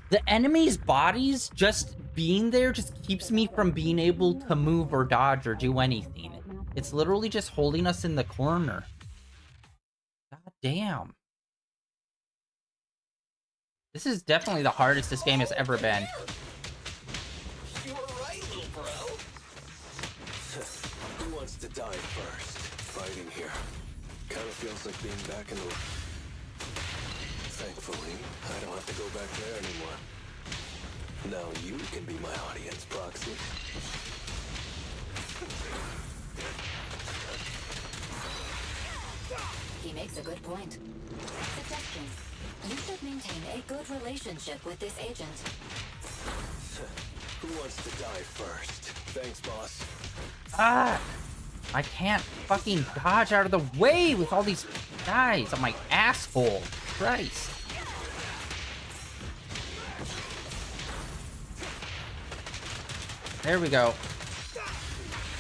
Speaker 1: The enemy's bodies just being there just keeps me from being able to move or dodge or do anything. It's literally just holding us in the corner. God damn. This is definitely the hardest this game has ever been.
Speaker 10: You were right, little bro.
Speaker 2: Who wants to die first? Fighting here. Kind of feels like being back in the... Thankfully, I don't have to go back there anymore. Now you can be my audience, Proxy.
Speaker 9: He makes a good point. Suggestion. You should maintain a good relationship with this agent.
Speaker 2: Who wants to die first? Thanks, boss.
Speaker 1: Ah! I can't fucking dodge out of the way with all these guys on my asshole. Christ. There we go.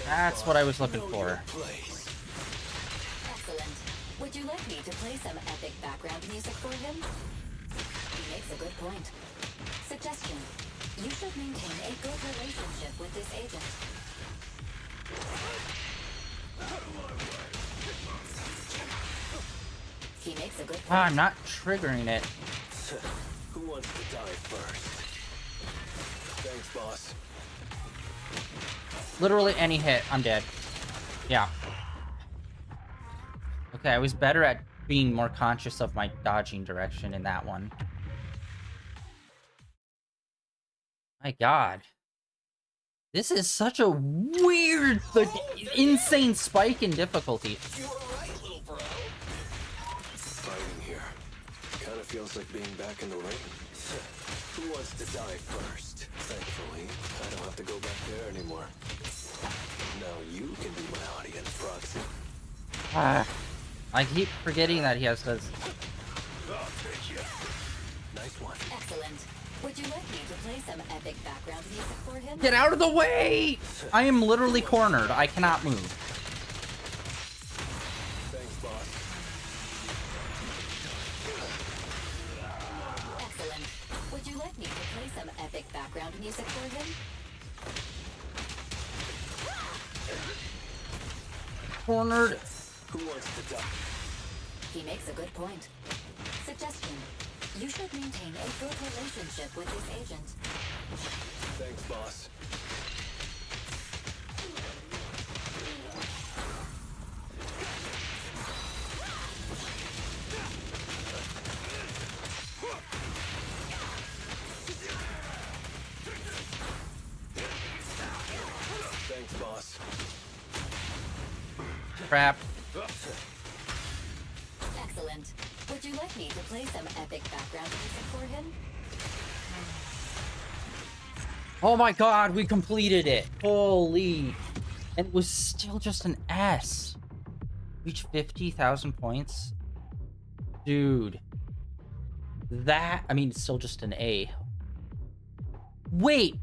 Speaker 1: That's what I was looking for.
Speaker 9: Excellent. Would you like me to play some epic background music for him? He makes a good point. Suggestion. You should maintain a good relationship with this agent. He makes a good point.
Speaker 1: Ah, I'm not triggering it.
Speaker 2: Who wants to die first? Thanks, boss.
Speaker 1: Literally any hit, I'm dead. Yeah. Okay, I was better at being more conscious of my dodging direction in that one. My God. This is such a weird, insane spike in difficulty.
Speaker 10: You were right, little bro.
Speaker 2: Fighting here. Kind of feels like being back in the ring. Who wants to die first? Thankfully, I don't have to go back there anymore. Now you can be my audience, Proxy.
Speaker 1: Ah, I keep forgetting that he has to...
Speaker 2: Nice one.
Speaker 9: Excellent. Would you like me to play some epic background music for him?
Speaker 1: Get out of the way! I am literally cornered. I cannot move.
Speaker 2: Thanks, boss.
Speaker 9: Excellent. Would you like me to play some epic background music for him?
Speaker 1: Cornered.
Speaker 2: Who wants to die?
Speaker 9: He makes a good point. Suggestion. You should maintain a good relationship with this agent.
Speaker 2: Thanks, boss. Thanks, boss.
Speaker 1: Crap.
Speaker 9: Excellent. Would you like me to play some epic background music for him?
Speaker 1: Oh my god, we completed it. Holy. And it was still just an S. Reach 50,000 points. Dude. That, I mean, it's still just an A. Wait.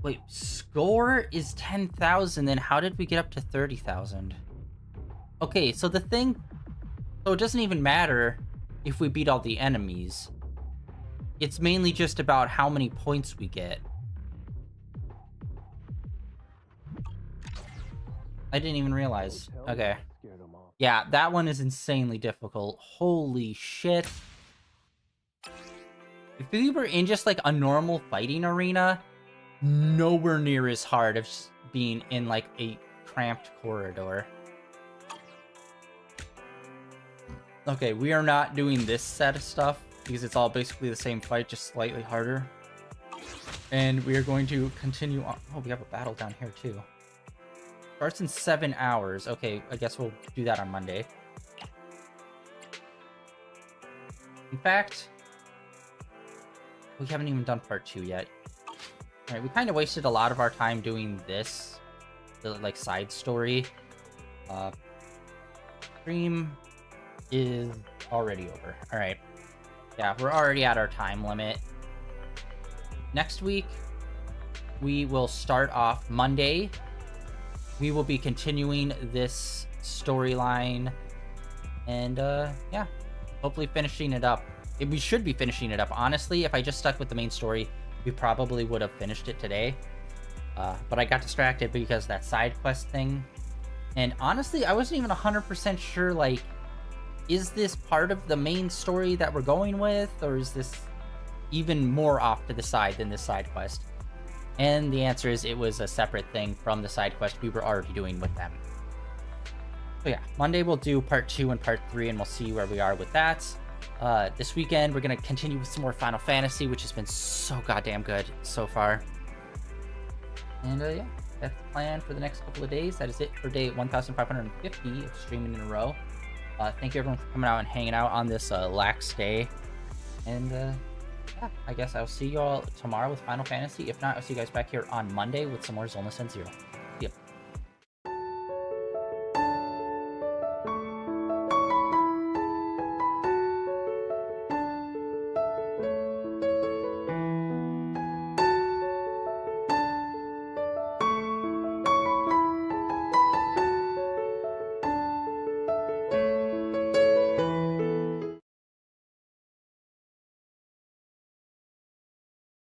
Speaker 1: Wait, score is 10,000, then how did we get up to 30,000? Okay, so the thing... So it doesn't even matter if we beat all the enemies. It's mainly just about how many points we get. I didn't even realize. Okay. Yeah, that one is insanely difficult. Holy shit. If we were in just like a normal fighting arena, nowhere near as hard as being in like a cramped corridor. Okay, we are not doing this set of stuff because it's all basically the same fight, just slightly harder. And we are going to continue on. Oh, we have a battle down here too. Starts in 7 hours. Okay, I guess we'll do that on Monday. In fact, we haven't even done part 2 yet. Alright, we kind of wasted a lot of our time doing this, the like side story. Stream is already over. Alright. Yeah, we're already at our time limit. Next week, we will start off Monday. We will be continuing this storyline. And, yeah. Hopefully finishing it up. We should be finishing it up. Honestly, if I just stuck with the main story, we probably would have finished it today. But I got distracted because that side quest thing. And honestly, I wasn't even 100% sure, like, is this part of the main story that we're going with? Or is this even more off to the side than this side quest? And the answer is it was a separate thing from the side quest we were already doing with them. So yeah, Monday we'll do part 2 and part 3, and we'll see where we are with that. This weekend, we're going to continue with some more Final Fantasy, which has been so goddamn good so far. And yeah, that's the plan for the next couple of days. That is it for day 1550 of streaming in a row. Thank you everyone for coming out and hanging out on this lax day. And yeah, I guess I'll see you all tomorrow with Final Fantasy. If not, I'll see you guys back here on Monday with some more Zenless Zone Zero.